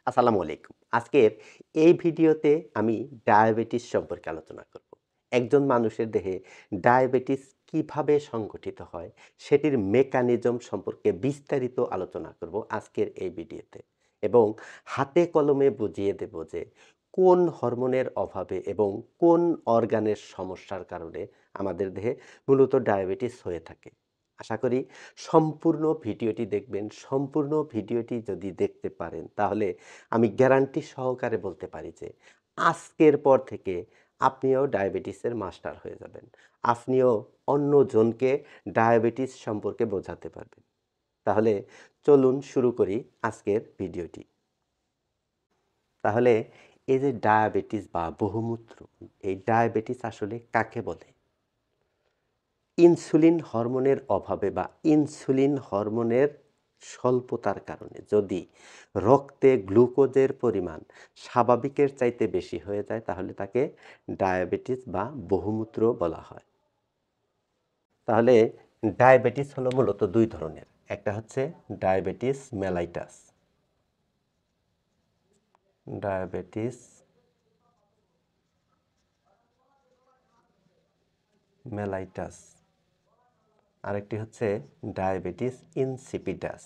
আসসালামু আলাইকুম। আজকের এই ভিডিওতে আমি ডায়াবেটিস সম্পর্কে আলোচনা করব। একজন মানুষের দেহে ডায়াবেটিস কিভাবে সংঘটিত হয়, সেটির মেকানিজম সম্পর্কে বিস্তারিত আলোচনা করব আজকের এই ভিডিওতে। এবং হাতে কলমে বুঝিয়ে দেব যে কোন হরমোনের অভাবে এবং কোন অর্গানের সমস্যার কারণে আমাদের দেহে মূলত ডায়াবেটিস হয়ে থাকে। আশা করি সম্পূর্ণ ভিডিওটি দেখবেন। সম্পূর্ণ ভিডিওটি যদি দেখতে পারেন তাহলে আমি গ্যারান্টি সহকারে বলতে পারি যে আজকের পর থেকে আপনিও ডায়াবেটিসের মাস্টার হয়ে যাবেন। আপনিও অন্যজনকে ডায়াবেটিস সম্পর্কে বোঝাতে পারবেন। তাহলে চলুন শুরু করি আজকের ভিডিওটি। তাহলে এই যে ডায়াবেটিস বা বহুমূত্র, এই ডায়াবেটিস আসলে কাকে বলে? ইনসুলিন হরমোনের অভাবে বা ইনসুলিন হরমোনের স্বল্পতার কারণে যদি রক্তে গ্লুকোজের পরিমাণ স্বাভাবিকের চাইতে বেশি হয়ে যায় তাহলে তাকে ডায়াবেটিস বা বহুমূত্র বলা হয়। তাহলে ডায়াবেটিস হলো মূলত দুই ধরনের। একটা হচ্ছে ডায়াবেটিস মেলাইটাস, ডায়াবেটিস মেলাইটাস, আরেকটি হচ্ছে ডায়াবেটিস ইনসিপিটাস।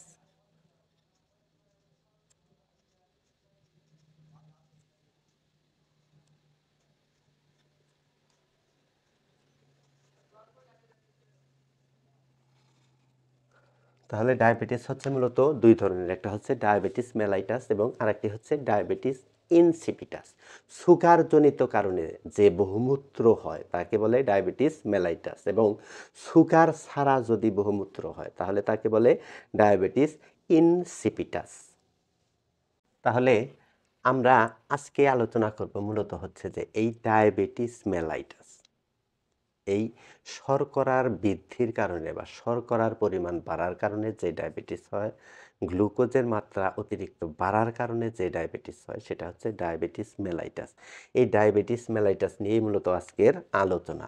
তাহলে ডায়াবেটিস হচ্ছে মূলত দুই ধরনের। একটা হচ্ছে ডায়াবেটিস মেলাইটাস এবং আরেকটি হচ্ছে ডায়াবেটিস ইনসিপিটাস। সুগারজনিত কারণে যে বহুমূত্র হয় তাকে বলে ডায়াবেটিস মেলাইটাস এবং সুগার ছাড়া যদি বহুমূত্র হয় তাহলে তাকে বলে ডায়াবেটিস ইনসিপিটাস। তাহলে আমরা আজকে আলোচনা করব মূলত হচ্ছে যে এই ডায়াবেটিস মেলাইটাস, এই শর্করার বৃদ্ধির কারণে বা শর্করার পরিমাণ বাড়ার কারণে যে ডায়াবেটিস হয়, গ্লুকোজের মাত্রা অতিরিক্ত বাড়ার কারণে যে ডায়াবেটিস হয় সেটা হচ্ছে ডায়াবেটিস মেলাইটাস। এই ডায়াবেটিস মেলাইটাস নিয়েই মূলত আজকের আলোচনা।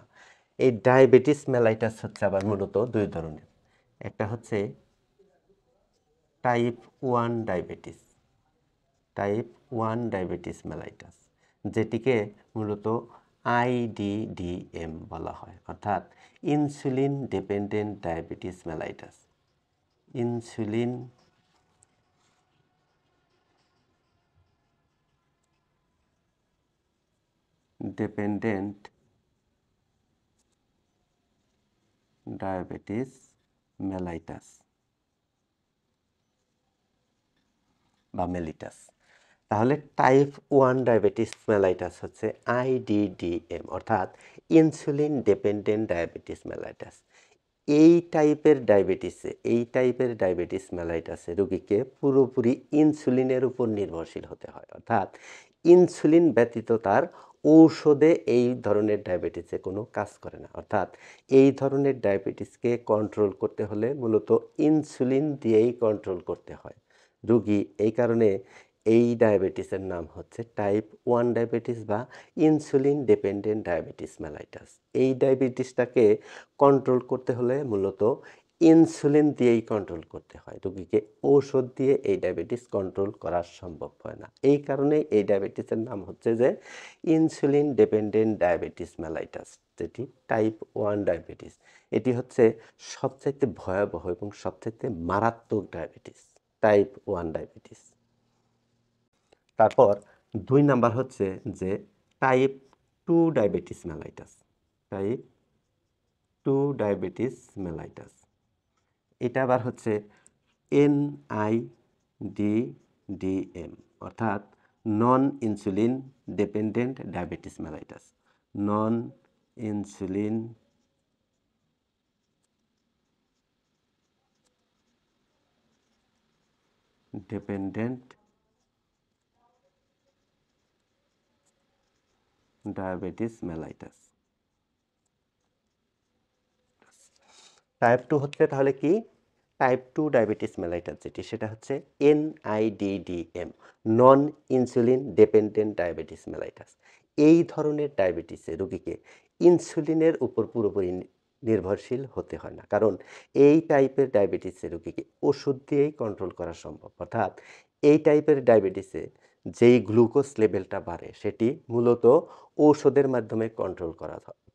এই ডায়াবেটিস মেলাইটাস হচ্ছে আবার মূলত দুই ধরনের। একটা হচ্ছে type 1 diabetes, type 1 diabetes mellitus, যেটিকে মূলত আইডিডিএম বলা হয়, অর্থাৎ insulin dependent diabetes mellitus. Insulin dependent diabetes mellitus বা মেলিটাস। তাহলে টাইপ 1 ডায়াবেটিস মেলাইটাস হচ্ছে আইডিডিএম, অর্থাৎ ইনসুলিন ডিপেন্ডেন্ট ডায়াবেটিস মেলাইটাস। এই টাইপের ডায়াবেটিস মেলাইটাসে রোগীকে পুরোপুরি ইনসুলিনের উপর নির্ভরশীল হতে হয়, অর্থাৎ ইনসুলিন ব্যতীত তার ঔষধে এই ধরনের ডায়াবেটিসে কোনো কাজ করে না। অর্থাৎ এই ধরনের ডায়াবেটিসকে কন্ট্রোল করতে হলে মূলত ইনসুলিন দিয়েই কন্ট্রোল করতে হয় রোগী। এই কারণে এই ডায়াবেটিসের নাম হচ্ছে টাইপ 1 ডায়াবেটিস বা ইনসুলিন ডিপেন্ডেন্ট ডায়াবেটিস মেলাইটাস। এই ডায়াবেটিসটাকে কন্ট্রোল করতে হলে মূলত ইনসুলিন দিয়েই কন্ট্রোল করতে হয়। রোগীকে ঔষধ দিয়ে এই ডায়াবেটিস কন্ট্রোল করা সম্ভব হয় না। এই কারণে এই ডায়াবেটিসের নাম হচ্ছে যে ইনসুলিন ডিপেন্ডেন্ট ডায়াবেটিস মেলাইটাস, যেটি টাইপ 1 ডায়াবেটিস। এটি হচ্ছে সবচাইতে ভয়াবহ এবং সবচাইতে মারাত্মক ডায়াবেটিস, টাইপ 1 ডায়াবেটিস। তারপর 2 নাম্বার হচ্ছে যে type 2 diabetes mellitus, type 2 diabetes mellitus. এটা আবার হচ্ছে NIDDM, অর্থাৎ নন ইনসুলিন ডিপেন্ডেন্ট ডায়াবেটিস মেলাইটাস, নন insulin dependent diabetes mellitus. Type 2 হচ্ছে তাহলে কি? টাইপ 2 ডায়াবেটিস মেলাইটাস যেটি, সেটা হচ্ছে NIDDM, নন ইনসুলিন ডিপেন্ডেন্ট ডায়াবেটিস মেলাইটাস। এই ধরনের ডায়াবেটিসে রোগীকে ইনসুলিনের উপর পুরোপুরি নির্ভরশীল হতে হয় না, কারণ এই টাইপের ডায়াবেটিসে রোগীকে ওষুধ দিয়েই কন্ট্রোল করা সম্ভব। অর্থাৎ এই টাইপের ডায়াবেটিসে যেই গ্লুকোজ লেভেলটা বাড়ে সেটি মূলত ঔষধের মাধ্যমে কন্ট্রোল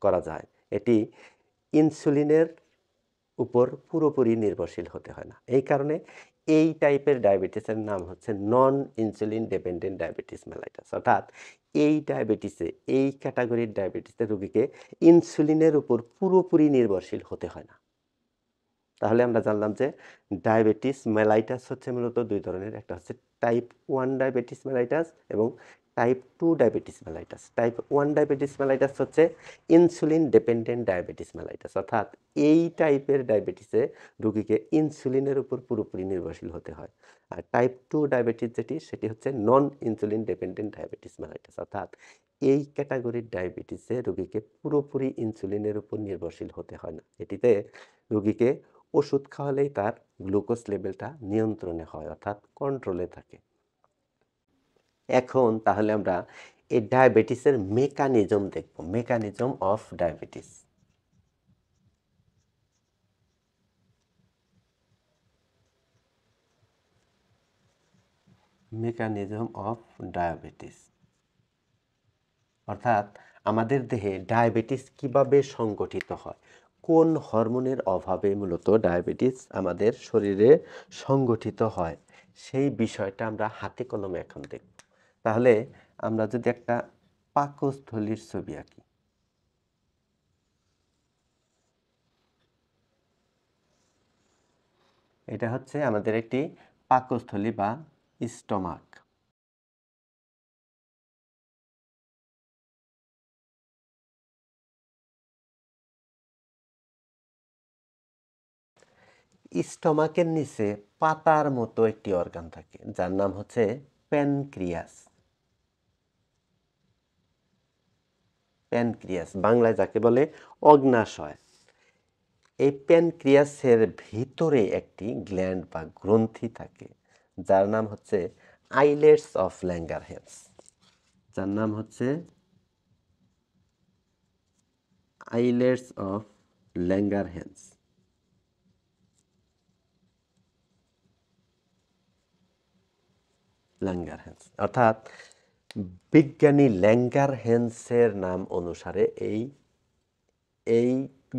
করা যায়। এটি ইনসুলিনের উপর পুরোপুরি নির্ভরশীল হতে হয় না। এই কারণে এই টাইপের ডায়াবেটিসের নাম হচ্ছে নন ইনসুলিন ডিপেন্ডেন্ট ডায়াবেটিস মেলাইটাস। অর্থাৎ এই ডায়াবেটিসে, এই ক্যাটাগরির ডায়াবেটিসে রোগীকে ইনসুলিনের উপর পুরোপুরি নির্ভরশীল হতে হয় না। তাহলে আমরা জানলাম যে ডায়াবেটিস মেলাইটাস হচ্ছে মূলত দুই ধরনের। একটা হচ্ছে টাইপ 1 ডায়াবেটিস মেলাইটাস এবং type 2 diabetes mellitus. Type 1 diabetes mellitus হচ্ছে ইনসুলিন ডিপেন্ডেন্ট ডায়াবেটিস মেলাইটাস। অর্থাৎ এই টাইপের ডায়াবেটিসে রোগীকে ইনসুলিনের উপর পুরোপুরি নির্ভরশীল হতে হয়। আর টাইপ 2 ডায়াবেটিস সেটি হচ্ছে নন ইনসুলিন ডিপেন্ডেন্ট ডায়াবেটিস মেলাইটাস। অর্থাৎ এই ক্যাটাগরির ডায়াবেটিসে রোগীকে পুরোপুরি ইনসুলিনের উপর নির্ভরশীল হতে হয় না। এটিতে রোগীকে ওষুধ খাওয়ালেই তার গ্লুকোজ লেভেলটা নিয়ন্ত্রণে হয়, অর্থাৎ কন্ট্রোলে থাকে। এখন তাহলে আমরা এই ডায়াবেটিসের মেকানিজম দেখব, mechanism of diabetes. Mechanism of diabetes অর্থাৎ আমাদের দেহে ডায়াবেটিস কিভাবে সংগঠিত হয়, কোন হরমোনের অভাবে মূলত ডায়াবেটিস আমাদের শরীরে সংগঠিত হয়, সেই বিষয়টা আমরা হাতে কলমে এখন দেখব। তাহলে আমরা যদি একটা পাকস্থলীর ছবি আঁকি, এটা হচ্ছে আমাদের একটি পাকস্থলী বা স্টমাক। স্টমাকের নিচে পাতার মতো একটি অর্গান থাকে যার নাম হচ্ছে প্যানক্রিয়াস। প্যানক্রিয়াস বাংলায় যাকে বলে অগ্ন্যাশয়। এই প্যানক্রিয়াসের ভিতরে একটি গ্ল্যান্ড বা গ্রন্থি থাকে যার নাম হচ্ছে আইলেটস অফ ল্যাঙ্গারহ্যান্স। যার নাম হচ্ছে আইলেটস অফ ল্যাঙ্গারহ্যান্স। ল্যাঙ্গারহ্যান্স অর্থাৎ বিজ্ঞানী ল্যাঙ্গারহ্যান্সের নাম অনুসারে এই এই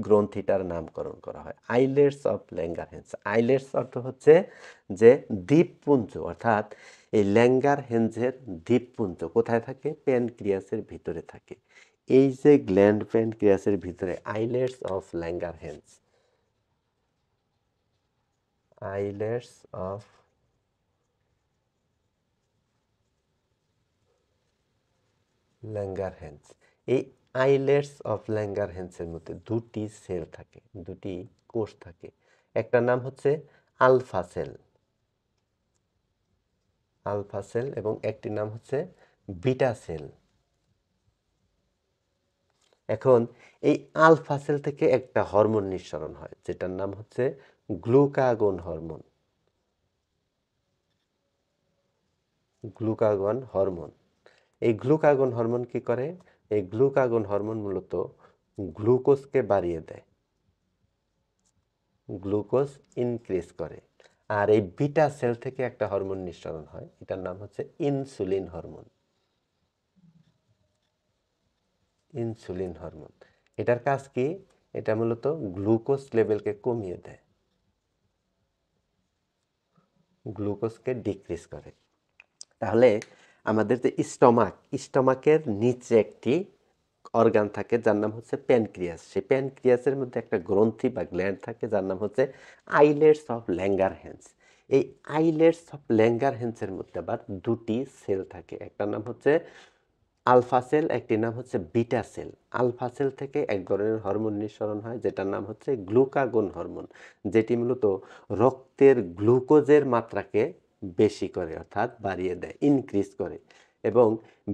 গ্রন্থিটার নামকরণ করা হয় আইলেটস অফ ল্যাঙ্গারহ্যান্স। আইলেটস অর্থ হচ্ছে যে দ্বীপপুঞ্জ, অর্থাৎ এই ল্যাঙ্গারহ্যান্সের দ্বীপপুঞ্জ কোথায় থাকে? প্যানক্রিয়াসের ভিতরে থাকে। এই যে গ্ল্যান্ড প্যানক্রিয়াসের ভিতরে islets of Langerhans, islets of Langerhans, এই আইলেটস অফ ল্যাঙ্গারহ্যান্সের মধ্যে দুটি সেল থাকে, দুটি কোষ থাকে। একটা নাম হচ্ছে আলফা সেল, আলফা সেল, এবং একটি নাম হচ্ছে বিটা সেল। এখন এই আলফা সেল থেকে একটা হরমোন নিঃসরণ হয় যেটার নাম হচ্ছে গ্লুকাগন হরমোন। গ্লুকাগন হরমোন, এই গ্লুকাগন হরমোন কি করে? এই গ্লুকাগন হরমোন মূলত গ্লুকোজকে বাড়িয়ে দেয়, গ্লুকোজ ইনক্রিজ করে। আর এই বিটা সেল থেকে একটা হরমোন নিঃসরণ হয়, এটার নাম হচ্ছে ইনসুলিন হরমোন। ইনসুলিন হরমোন, এটার কাজ কি? এটা মূলত গ্লুকোজ লেভেলকে কমিয়ে দেয়, গ্লুকোজকে ডিক্রিজ করে। তাহলে আমাদের যে স্টমাকের নিচে একটি অর্গান থাকে যার নাম হচ্ছে প্যানক্রিয়াস। সেই প্যানক্রিয়াসের মধ্যে একটা গ্রন্থি বা গ্ল্যান্ড থাকে যার নাম হচ্ছে আইলেটস অফ ল্যাঙ্গারহ্যান্স। এই আইলেটস অফ ল্যাঙ্গারহ্যান্সের মধ্যে আবার দুটি সেল থাকে, একটা নাম হচ্ছে আলফা সেল, একটি নাম হচ্ছে বিটা সেল। আলফা সেল থেকে এক ধরনের হরমোন নিঃসরণ হয় যেটার নাম হচ্ছে গ্লুকাগন হরমোন, যেটি মূলত রক্তের গ্লুকোজের মাত্রাকে বেশি করে, অর্থাৎ বাড়িয়ে দেয়, ইনক্রিজ করে। এবং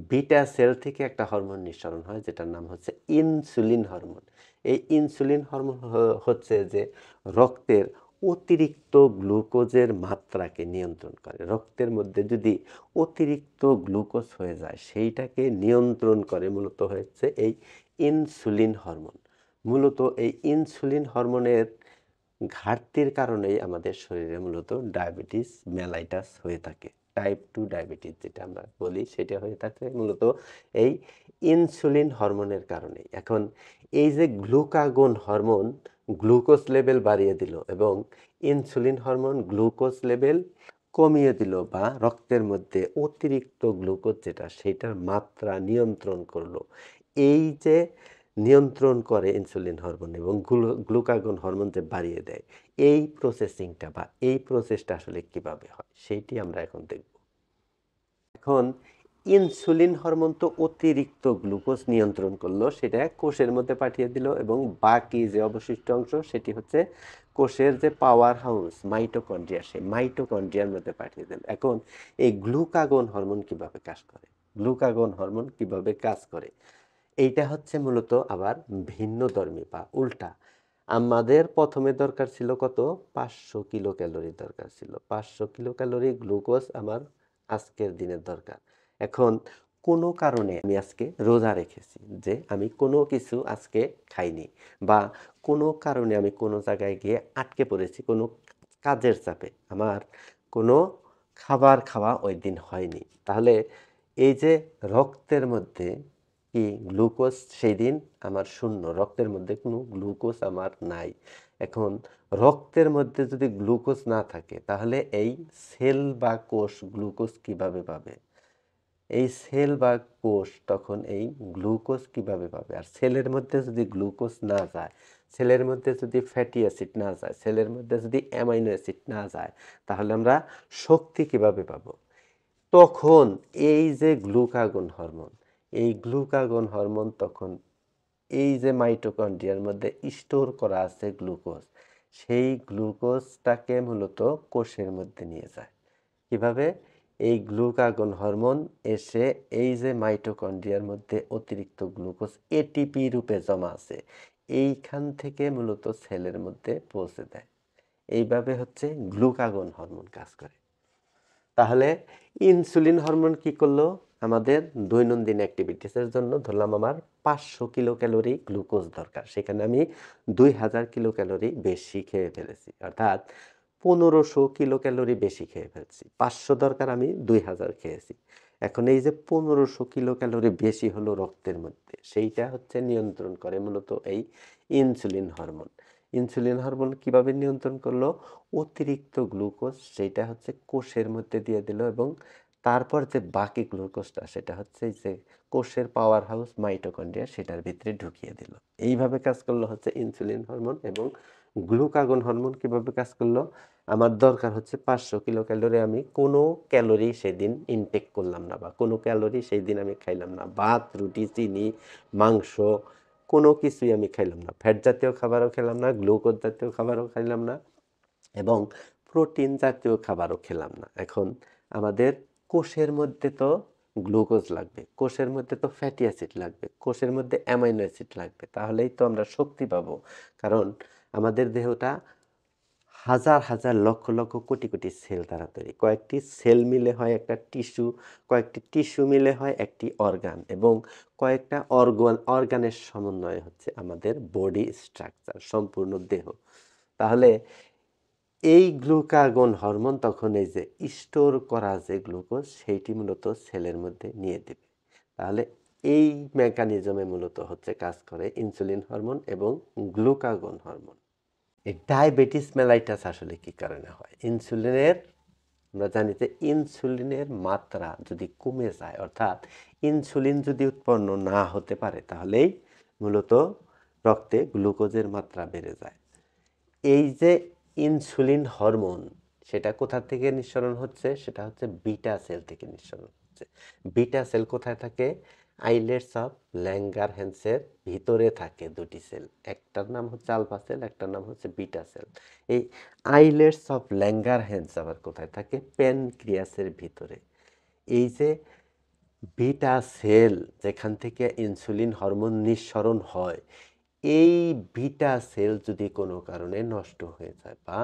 বিটা সেল থেকে একটা হরমোন নিঃসরণ হয় যেটার নাম হচ্ছে ইনসুলিন হরমোন। এই ইনসুলিন হরমোন হচ্ছে যে রক্তের অতিরিক্ত গ্লুকোজের মাত্রাকে নিয়ন্ত্রণ করে। রক্তের মধ্যে যদি অতিরিক্ত গ্লুকোজ হয়ে যায় সেইটাকে নিয়ন্ত্রণ করে মূলত হচ্ছে এই ইনসুলিন হরমোন। মূলত এই ইনসুলিন হরমোনের ঘাটতির কারণেই আমাদের শরীরে মূলত ডায়াবেটিস মেলাইটাস হয়ে থাকে। টাইপ 2 ডায়াবেটিস যেটা আমরা বলি সেটা হয়ে থাকে মূলত এই ইনসুলিন হরমোনের কারণে। এখন এই যে গ্লুকাগন হরমোন গ্লুকোজ লেভেল বাড়িয়ে দিল এবং ইনসুলিন হরমোন গ্লুকোজ লেভেল কমিয়ে দিল বা রক্তের মধ্যে অতিরিক্ত গ্লুকোজ যেটা সেটার মাত্রা নিয়ন্ত্রণ করলো। এই যে নিয়ন্ত্রণ করে ইনসুলিন হরমোন এবং গ্লুকাগন হরমোন যে বাড়িয়ে দেয়, এই প্রসেসিংটা বা এই প্রসেসটা আসলে কিভাবে হয় সেইটি আমরা এখন দেখব। এখন ইনসুলিন হরমোন তো অতিরিক্ত গ্লুকোজ নিয়ন্ত্রণ করলো, সেটা কোষের মধ্যে পাঠিয়ে দিল এবং বাকি যে অবশিষ্ট অংশ সেটি হচ্ছে কোষের যে পাওয়ার হাউস মাইটোকন্ড্রিয়া, সেই মাইটোকন্ড্রিয়ার মধ্যে পাঠিয়ে দিল। এখন এই গ্লুকাগন হরমোন কিভাবে কাজ করে, গ্লুকাগন হরমোন কিভাবে কাজ করে, এইটা হচ্ছে মূলত আবার ভিন্নধর্মী বা উল্টা। আমাদের প্রথমে দরকার ছিল কত, 500 কিলো ক্যালোরি দরকার ছিল, 500 কিলো ক্যালোরি গ্লুকোজ আমার আজকের দিনের দরকার। এখন কোনো কারণে আমি আজকে রোজা রেখেছি, যে আমি কোনো কিছু আজকে খাইনি, বা কোনো কারণে আমি কোনো জায়গায় গিয়ে আটকে পড়েছি, কোনো কাজের চাপে আমার কোনো খাবার খাওয়া ওই দিন হয়নি। তাহলে এই যে রক্তের মধ্যে কি গ্লুকোজ সেই দিন আমার শূন্য, রক্তের মধ্যে কোনো গ্লুকোজ আমার নাই। এখন রক্তের মধ্যে যদি গ্লুকোজ না থাকে তাহলে এই সেল বা কোষ গ্লুকোজ কিভাবে পাবে? এই সেল বা কোষ তখন এই গ্লুকোজ কিভাবে পাবে? আর সেলের মধ্যে যদি গ্লুকোজ না যায়, সেলের মধ্যে যদি ফ্যাটি অ্যাসিড না যায়, সেলের মধ্যে যদি অ্যামাইনো অ্যাসিড না যায়, তাহলে আমরা শক্তি কিভাবে পাবো? তখন এই যে গ্লুকাগন হরমোন, এই গ্লুকাগন হরমোন তখন এই যে মাইটোকন্ড্রিয়ার মধ্যে স্টোর করা আছে গ্লুকোজ, সেই গ্লুকোজটাকে মূলত কোষের মধ্যে নিয়ে যায়। কিভাবে? এই গ্লুকাগন হরমোন এসে এই যে মাইটোকন্ড্রিয়ার মধ্যে অতিরিক্ত গ্লুকোজ এটিপি রূপে জমা আছে, এইখান থেকে মূলত সেলের মধ্যে পৌঁছে দেয়। এইভাবে হচ্ছে গ্লুকাগন হরমোন কাজ করে। তাহলে ইনসুলিন হরমোন কি করলো? আমাদের দৈনন্দিন অ্যাক্টিভিটিসের জন্য ধরলাম আমার 500 কিলো ক্যালোরি গ্লুকোজ দরকার, সেখানে আমি 2000 কিলো ক্যালোরি বেশি খেয়ে ফেলেছি, অর্থাৎ 1500 কিলো ক্যালোরি বেশি খেয়ে ফেলছি। 500 দরকার, আমি 2000 খেয়েছি। এখন এই যে 1500 কিলো ক্যালোরি বেশি হলো রক্তের মধ্যে, সেইটা হচ্ছে নিয়ন্ত্রণ করে মূলত এই ইনসুলিন হরমোন। ইনসুলিন হরমোন কিভাবে নিয়ন্ত্রণ করলো? অতিরিক্ত গ্লুকোজ সেইটা হচ্ছে কোষের মধ্যে দিয়ে দিল এবং তারপর যে বাকি গ্লুকোজটা সেটা হচ্ছে যে কোষের পাওয়ার হাউস মাইটোকন্ড্রিয়া সেটার ভিতরে ঢুকিয়ে দিল। এইভাবে কাজ করলো হচ্ছে ইনসুলিন হরমোন। এবং গ্লুকাগন হরমোন কিভাবে কাজ করলো? আমার দরকার হচ্ছে 500 কিলো ক্যালোরি, আমি কোনো ক্যালোরি সেদিন ইনটেক করলাম না বা কোনো ক্যালোরি সেই দিন আমি খাইলাম না, ভাত রুটি চিনি মাংস কোনো কিছুই আমি খাইলাম না, ফ্যাট জাতীয় খাবারও খেলাম না, গ্লুকোজ জাতীয় খাবারও খাইলাম না এবং প্রোটিন জাতীয় খাবারও খেলাম না। এখন আমাদের কোষের মধ্যে তো গ্লুকোজ লাগবে, কোষের মধ্যে তো ফ্যাটি অ্যাসিড লাগবে, কোষের মধ্যে অ্যামাইনো অ্যাসিড লাগবে, তাহলেই তো আমরা শক্তি পাবো। কারণ আমাদের দেহটা হাজার হাজার লক্ষ লক্ষ কোটি কোটি সেল দ্বারা তৈরি, কয়েকটি সেল মিলে হয় একটা টিস্যু, কয়েকটি টিস্যু মিলে হয় একটি অর্গান এবং কয়েকটা অর্গানের সমন্বয় হচ্ছে আমাদের বডি স্ট্রাকচার, সম্পূর্ণ দেহ। তাহলে এই গ্লুকাগন হরমোন তখন এই যে স্টোর করা যে গ্লুকোজ সেইটি মূলত সেলের মধ্যে নিয়ে দেবে। তাহলে এই মেকানিজমে মূলত হচ্ছে কাজ করে ইনসুলিন হরমোন এবং গ্লুকাগন হরমোন। এই ডায়াবেটিস মেলাইটাস আসলে কি কারণে হয়? আমরা জানি যে ইনসুলিনের মাত্রা যদি কমে যায়, অর্থাৎ ইনসুলিন যদি উৎপন্ন না হতে পারে, তাহলেই মূলত রক্তে গ্লুকোজের মাত্রা বেড়ে যায়। এই যে ইনসুলিন হরমোন সেটা কোথা থেকে নিঃসরণ হচ্ছে? সেটা হচ্ছে বিটা সেল থেকে নিঃসরণ হচ্ছে। বিটা সেল কোথায় থাকে? আইলেটস অফ ল্যাঙ্গারহ্যান্সের ভিতরে থাকে দুটি সেল, একটার নাম হচ্ছে আলফা সেল, একটার নাম হচ্ছে বিটা সেল। এই আইলেটস অফ ল্যাঙ্গারহ্যান্স আবার কোথায় থাকে? প্যানক্রিয়াসের ভিতরে। এই যে বিটা সেল যেখান থেকে ইনসুলিন হরমোন নিঃসরণ হয়, এই বিটা সেল যদি কোনো কারণে নষ্ট হয়ে যায় বা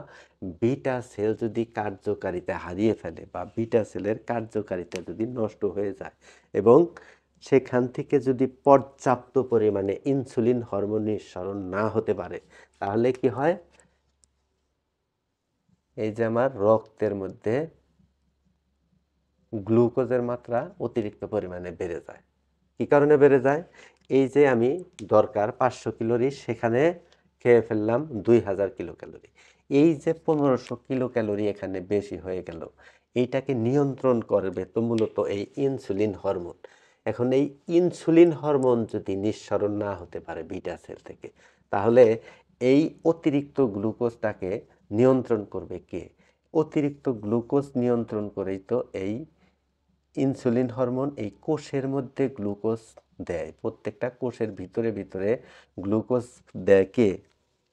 বিটা সেল যদি কার্যকারিতা হারিয়ে ফেলে বা বিটা সেলের কার্যকারিতা যদি নষ্ট হয়ে যায় এবং সেখান থেকে যদি পর্যাপ্ত পরিমাণে ইনসুলিন হরমোন নিঃসরণ না হতে পারে, তাহলে কি হয়? এই যে আমার রক্তের মধ্যে গ্লুকোজের মাত্রা অতিরিক্ত পরিমাণে বেড়ে যায়। কী কারণে বেড়ে যায়? এই যে আমি দরকার 500 ক্যালোরি, সেখানে খেয়ে ফেললাম 2000 কিলো ক্যালোরি। এই যে 1500 কিলো ক্যালোরি এখানে বেশি হয়ে গেল, এইটাকে নিয়ন্ত্রণ করবে তো মূলত এই ইনসুলিন হরমোন। এখন এই ইনসুলিন হরমোন যদি নিঃসরণ না হতে পারে বিটা সেল থেকে, তাহলে এই অতিরিক্ত গ্লুকোজটাকে নিয়ন্ত্রণ করবে কে? অতিরিক্ত গ্লুকোজ নিয়ন্ত্রণ করেই তো এই ইনসুলিন হরমোন এই কোষের মধ্যে গ্লুকোজ দেয়। প্রত্যেকটা কোষের ভিতরে ভিতরে গ্লুকোজ দেয় কে?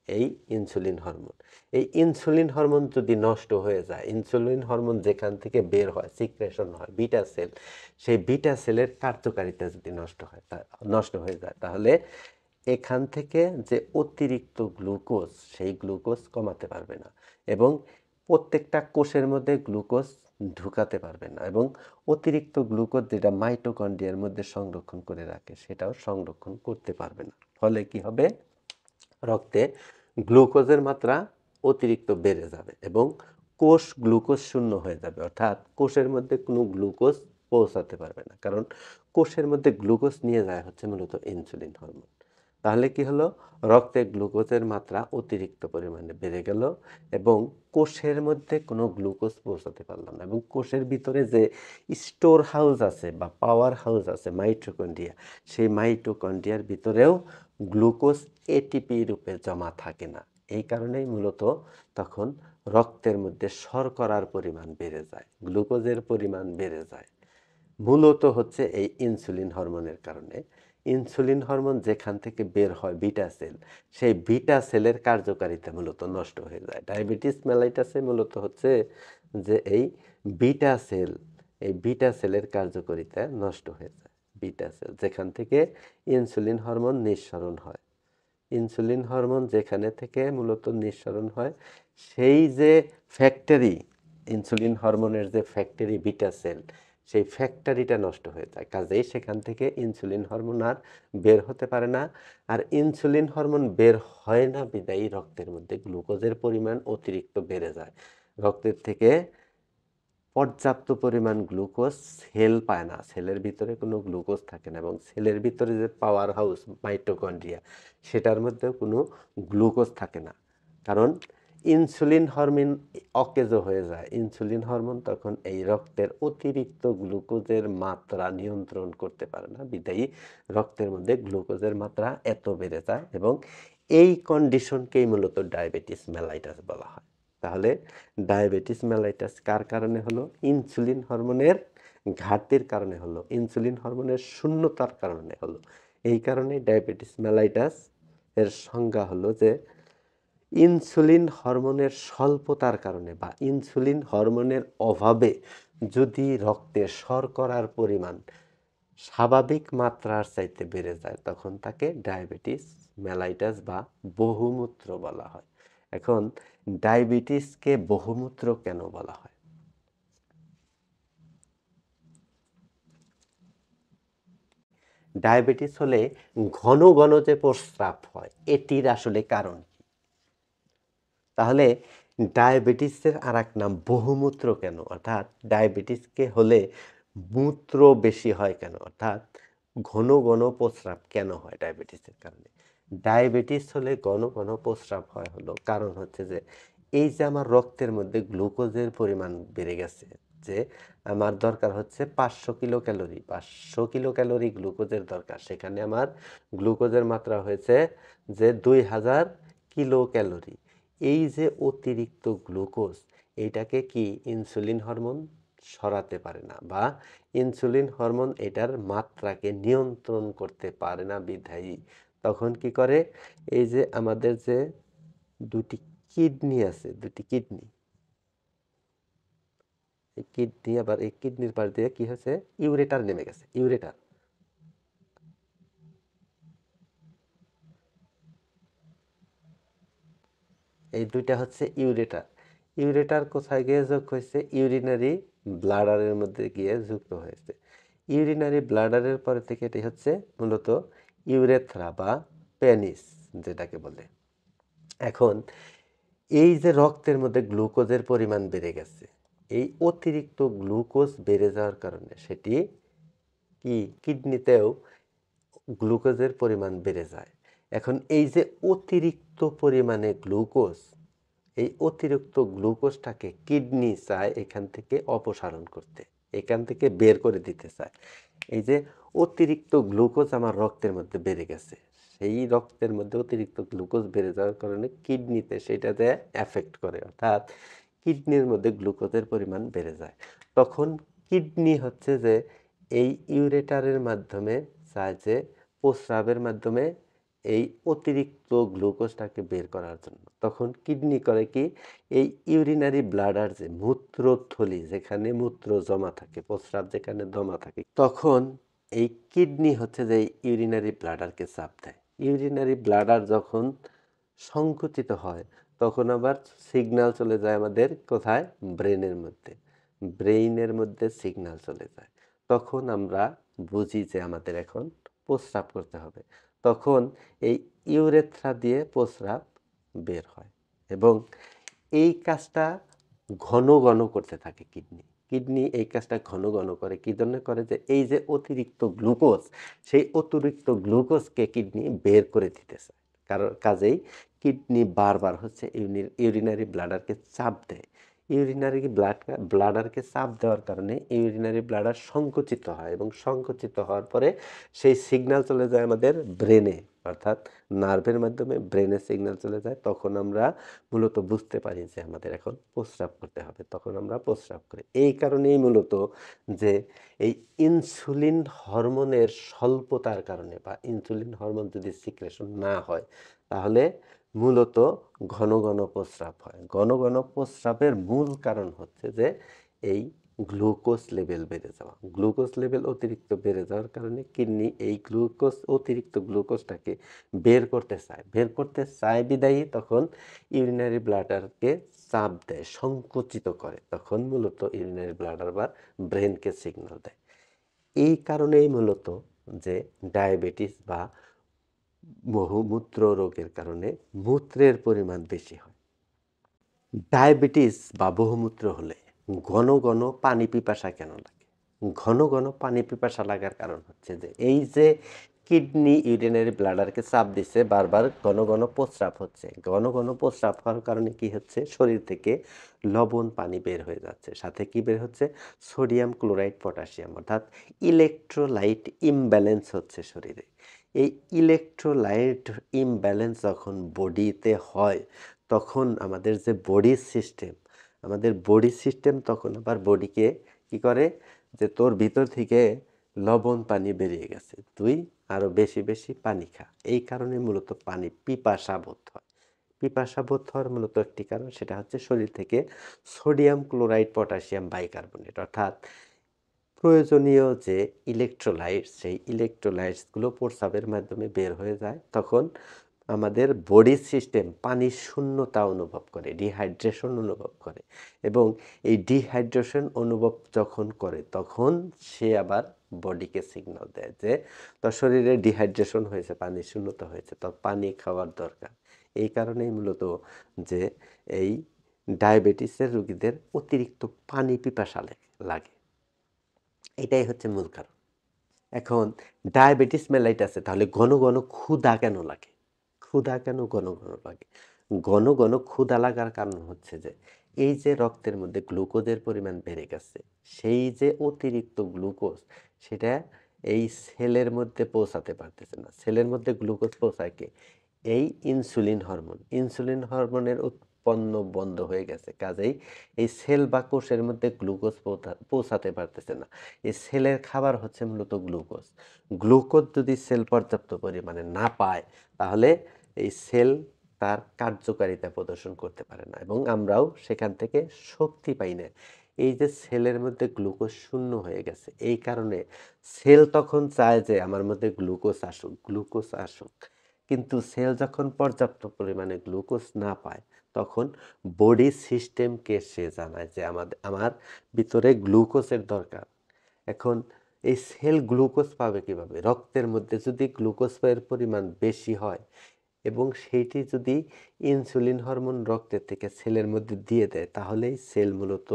এই ইনসুলিন হরমোন। এই ইনসুলিন হরমোন যদি নষ্ট হয়ে যায়, ইনসুলিন হরমোন যেখান থেকে বের হয়, সিক্রেশন হয় বিটা সেল, সেই বিটা সেলের কার্যকারিতা যদি নষ্ট হয়ে যায়, তাহলে এখান থেকে যে অতিরিক্ত গ্লুকোজ, সেই গ্লুকোজ কমাতে পারবে না এবং প্রত্যেকটা কোষের মধ্যে গ্লুকোজ ঢুকাতে পারবে না এবং অতিরিক্ত গ্লুকোজ যেটা মাইটোকন্ড্রিয়ার মধ্যে সংরক্ষণ করে রাখে, সেটাও সংরক্ষণ করতে পারবে না। ফলে কি হবে? রক্তে গ্লুকোজের মাত্রা অতিরিক্ত বেড়ে যাবে এবং কোষ গ্লুকোজ শূন্য হয়ে যাবে, অর্থাৎ কোষের মধ্যে কোনো গ্লুকোজ পৌঁছাতে পারবে না, কারণ কোষের মধ্যে গ্লুকোজ নিয়ে যায় হচ্ছে মূলত ইনসুলিন হরমোন। তাহলে কি হলো? রক্তে গ্লুকোজের মাত্রা অতিরিক্ত পরিমাণে বেড়ে গেল এবং কোষের মধ্যে কোনো গ্লুকোজ পৌঁছাতে পারলাম না এবং কোষের ভিতরে যে স্টোর হাউস আছে বা পাওয়ার হাউস আছে মাইটোকন্ড্রিয়া, সেই মাইটোকন্ড্রিয়ার ভিতরেও গ্লুকোজ এটিপি রূপে জমা থাকে না। এই কারণেই মূলত তখন রক্তের মধ্যে শর্করার পরিমাণ বেড়ে যায়, গ্লুকোজের পরিমাণ বেড়ে যায়। মূলত হচ্ছে এই ইনসুলিন হরমোনের কারণে। ইনসুলিন হরমোন যেখান থেকে বের হয় বিটা সেল, সেই বিটা সেলের কার্যকারিতা মূলত নষ্ট হয়ে যায়। ডায়াবেটিস মেলাইটাসে মূলত হচ্ছে যে এই বিটা সেল, এই বিটা সেলের কার্যকারিতা নষ্ট হয়ে যায়। বিটা সেল যেখান থেকে ইনসুলিন হরমোন নিঃসরণ হয়, ইনসুলিন হরমোন যেখানে থেকে মূলত নিঃসরণ হয়, সেই যে ফ্যাক্টরি, ইনসুলিন হরমোনের যে ফ্যাক্টরি বিটা সেল, সেই ফ্যাক্টরিটা নষ্ট হয়ে যায়। কাজেই সেখান থেকে ইনসুলিন হরমোন আর বের হতে পারে না। আর ইনসুলিন হরমোন বের হয় না বিদায়ী রক্তের মধ্যে গ্লুকোজের পরিমাণ অতিরিক্ত বেড়ে যায়। রক্তের থেকে পর্যাপ্ত পরিমাণ গ্লুকোজ সেল পায় না, সেলের ভিতরে কোনো গ্লুকোজ থাকে না এবং সেলের ভিতরে যে পাওয়ার হাউস মাইটোকন্ড্রিয়া, সেটার মধ্যেও কোনো গ্লুকোজ থাকে না, কারণ ইনসুলিন হরমোন অকেজো হয়ে যায়। ইনসুলিন হরমোন তখন এই রক্তের অতিরিক্ত গ্লুকোজের মাত্রা নিয়ন্ত্রণ করতে পারে না, বিধায়ী রক্তের মধ্যে গ্লুকোজের মাত্রা এত বেড়ে যায় এবং এই কন্ডিশনকেই মূলত ডায়াবেটিস মেলাইটাস বলা হয়। তাহলে ডায়াবেটিস মেলাইটাস কার কারণে হলো? ইনসুলিন হরমোনের ঘাটতির কারণে হলো, ইনসুলিন হরমোনের শূন্যতার কারণে হলো। এই কারণে ডায়াবেটিস মেলাইটাস এর সংজ্ঞা হলো যে ইনসুলিন হরমোনের স্বল্পতার কারণে বা ইনসুলিন হরমোনের অভাবে যদি রক্তে শর্করার পরিমাণ স্বাভাবিক মাত্রার চাইতে বেড়ে যায়, তখন তাকে ডায়াবেটিস মেলাইটাস বা বহুমূত্র বলা হয়। এখন ডায়াবেটিসকে বহুমূত্র কেন বলা হয়? ডায়াবেটিস হলে ঘন ঘন যে প্রস্রাব হয়, এটির আসলে কারণ কি? তাহলে ডায়াবেটিসের আর এক নাম বহুমূত্র কেন, অর্থাৎ ডায়াবেটিসকে হলে মূত্র বেশি হয় কেন, অর্থাৎ ঘন ঘন প্রস্রাব কেন হয় ডায়াবেটিসের কারণে? ডায়াবেটিস হলে ঘন ঘন প্রস্রাব হয় হলো কারণ হচ্ছে যে এই যে আমার রক্তের মধ্যে গ্লুকোজের পরিমাণ বেড়ে গেছে, যে আমার দরকার হচ্ছে 500 কিলো ক্যালোরি, 500 কিলো ক্যালোরি গ্লুকোজের দরকার, সেখানে আমার গ্লুকোজের মাত্রা হয়েছে যে 2000 কিলো ক্যালোরি। এই যে অতিরিক্ত গ্লুকোজ, এইটাকে কি ইনসুলিন হরমোন সরাতে পারে না বা ইনসুলিন হরমোন এটার মাত্রাকে নিয়ন্ত্রণ করতে পারে না, বিধায়ী তখন কি করে? এই যে আমাদের যে দুটি কিডনি আছে, দুটি কিডনি, এই কিডনি আবার এই কিডনির পাশ দিয়ে কি হয়েছে? ইউরেটার নেমে গেছে, ইউরেটার। এই দুইটা হচ্ছে ইউরেটার। ইউরেটার কোথায় গিয়ে যোগ হয়েছে? ইউরিনারি ব্লাডারের মধ্যে গিয়ে যুক্ত হয়েছে। ইউরিনারি ব্লাডারের পরে থেকে এটি হচ্ছে মূলত ইউরেথ্রা বা পেনিস যেটাকে বলে। এখন এই যে রক্তের মধ্যে গ্লুকোজের পরিমাণ বেড়ে গেছে, এই অতিরিক্ত গ্লুকোজ বেড়ে যাওয়ার কারণে সেটি কি কিডনিতেও গ্লুকোজের পরিমাণ বেড়ে যায়। এখন এই যে অতিরিক্ত পরিমাণে গ্লুকোজ, এই অতিরিক্ত গ্লুকোজটাকে কিডনি চায় এখান থেকে অপসারণ করতে, এখান থেকে বের করে দিতে চায়। এই যে অতিরিক্ত গ্লুকোজ আমার রক্তের মধ্যে বেড়ে গেছে, সেই রক্তের মধ্যে অতিরিক্ত গ্লুকোজ বেড়ে যাওয়ার কারণে কিডনিতে সেটাতে এফেক্ট করে, অর্থাৎ কিডনির মধ্যে গ্লুকোজের পরিমাণ বেড়ে যায়। তখন কিডনি হচ্ছে যে এই ইউরেটারের মাধ্যমে চায় যে প্রস্রাবের মাধ্যমে এই অতিরিক্ত গ্লুকোজটাকে বের করার জন্য। তখন কিডনি করে কি, এই ইউরিনারি ব্লাডার যে মূত্রথলি, যেখানে মূত্র জমা থাকে, প্রস্রাব যেখানে জমা থাকে, তখন এই কিডনি হচ্ছে যে ইউরিনারি ব্লাডারকে চাপ দেয়। ইউরিনারি ব্লাডার যখন সংকুচিত হয় তখন আবার সিগন্যাল চলে যায় আমাদের কোথায়, ব্রেনের মধ্যে। ব্রেইনের মধ্যে সিগন্যাল চলে যায়, তখন আমরা বুঝি যে আমাদের এখন প্রস্রাব করতে হবে। তখন এই ইউরেথ্রা দিয়ে প্রস্রাব বের হয় এবং এই কাজটা ঘন ঘন করতে থাকে কিডনি। কিডনি এই কাজটা ঘন ঘন করে, কী জন্য করে, যে এই যে অতিরিক্ত গ্লুকোজ, সেই অতিরিক্ত গ্লুকোজকে কিডনি বের করে দিতে চায়। কাজেই কিডনি বারবার হচ্ছে ইউরিনারি ব্লাডারকে চাপ দেয়। ইউরিনারি ব্লাডারকে চাপ দেওয়ার কারণে ইউরিনারি ব্লাডার সংকুচিত হয় এবং সংকুচিত হওয়ার পরে সেই সিগন্যাল চলে যায় আমাদের ব্রেনে, অর্থাৎ নার্ভের মাধ্যমে ব্রেনে সিগন্যাল চলে যায়। তখন আমরা মূলত বুঝতে পারি যে আমাদের এখন প্রস্রাব করতে হবে, তখন আমরা প্রস্রাব করি। এই কারণেই মূলত যে এই ইনসুলিন হরমোনের স্বল্পতার কারণে বা ইনসুলিন হরমোন যদি সিক্রেশন না হয় তাহলে মূলত ঘন ঘন প্রস্রাব হয়। ঘন ঘন প্রস্রাবের মূল কারণ হচ্ছে যে এই গ্লুকোজ লেভেল বেড়ে যাওয়া। গ্লুকোজ লেভেল অতিরিক্ত বেড়ে যাওয়ার কারণে কিডনি এই অতিরিক্ত গ্লুকোজটাকে বের করতে চায় বিদায়ী তখন ইউরিনারি ব্লাডারকে চাপ দেয়, সংকুচিত করে। তখন মূলত ইউরিনারি ব্লাডার বা ব্রেনকে সিগন্যাল দেয়। এই কারণেই মূলত যে ডায়াবেটিস বা বহুমূত্র রোগের কারণে মূত্রের পরিমাণ বেশি হয়। ডায়াবেটিস বা বহুমূত্র হলে ঘন ঘন পানি পিপাসা কেন লাগে? ঘন ঘন পানি পিপাসা লাগার কারণ হচ্ছে যে এই যে কিডনি ইউরিনারি ব্লাডারকে চাপ দিচ্ছে, বারবার ঘন ঘন প্রস্রাব হচ্ছে। ঘন ঘন প্রস্রাব হওয়ার কারণে কি হচ্ছে, শরীর থেকে লবণ পানি বের হয়ে যাচ্ছে, সাথে কি বের হচ্ছে, সোডিয়াম ক্লোরাইড পটাশিয়াম, অর্থাৎ ইলেকট্রোলাইট ইমব্যালেন্স হচ্ছে শরীরে। এই ইলেকট্রোলাইট ইমব্যালেন্স যখন বডিতে হয় তখন আমাদের যে বডি সিস্টেম তখন আবার বডিকে কি করে, যে তোর ভিতর থেকে লবণ পানি বেরিয়ে গেছে, তুই আরও বেশি বেশি পানি খা। এই কারণে মূলত পানি পিপাসা বোধ হয়। পিপাসা বোধ হওয়ার মূলত একটি কারণ, সেটা হচ্ছে শরীর থেকে সোডিয়াম ক্লোরাইড পটাশিয়াম বাইকার্বনেট, অর্থাৎ প্রয়োজনীয় যে ইলেকট্রোলাইটস, সেই ইলেকট্রোলাইটসগুলো প্রস্রাবের মাধ্যমে বের হয়ে যায়। তখন আমাদের বডি সিস্টেম পানির শূন্যতা অনুভব করে, ডিহাইড্রেশন অনুভব করে, এবং এই ডিহাইড্রেশন অনুভব যখন করে তখন সে আবার বডিকে সিগন্যাল দেয় যে তোর শরীরে ডিহাইড্রেশন হয়েছে, পানির শূন্যতা হয়েছে, তো পানি খাওয়ার দরকার। এই কারণেই মূলত যে এই ডায়াবেটিসের রোগীদের অতিরিক্ত পানি পিপাসা লাগে, এটাই হচ্ছে মূল কারণ। এখন ডায়াবেটিস মেলাইটাসে তাহলে ঘন ঘন ক্ষুধা কেন লাগে? ক্ষুধা কেন ঘন ঘন লাগে? ঘন ঘন ক্ষুধা লাগার কারণ হচ্ছে যে এই যে রক্তের মধ্যে গ্লুকোজের পরিমাণ বেড়ে গেছে, সেই যে অতিরিক্ত গ্লুকোজ সেটা এই সেলের মধ্যে পৌঁছাতে পারতেছে না। সেলের মধ্যে গ্লুকোজ পৌঁছায় কে? এই ইনসুলিন হরমোনের উৎপন্ন বন্ধ হয়ে গেছে, কাজেই এই সেল বা কোষের মধ্যে গ্লুকোজ পৌঁছাতে পারতেছে না। এই সেলের খাবার হচ্ছে মূলত গ্লুকোজ যদি সেল পর্যাপ্ত পরিমাণে না পায় তাহলে এই সেল তার কার্যকারিতা প্রদর্শন করতে পারে না এবং আমরাও সেখান থেকে শক্তি পাই না। এই যে সেলের মধ্যে গ্লুকোজ শূন্য হয়ে গেছে, এই কারণে সেল তখন চায় যে আমার মধ্যে গ্লুকোজ আসুক, কিন্তু সেল যখন পর্যাপ্ত পরিমাণে গ্লুকোজ না পায় তখন বডি সিস্টেমকে সে জানায় যে আমার ভিতরে গ্লুকোজের দরকার। এখন এই সেল গ্লুকোজ পাবে কিভাবে? রক্তের মধ্যে যদি গ্লুকোজের পরিমাণ বেশি হয়, এবং সেইটি যদি ইনসুলিন হরমোন রক্তের থেকে সেলের মধ্যে দিয়ে দেয়, তাহলেই সেল মূলত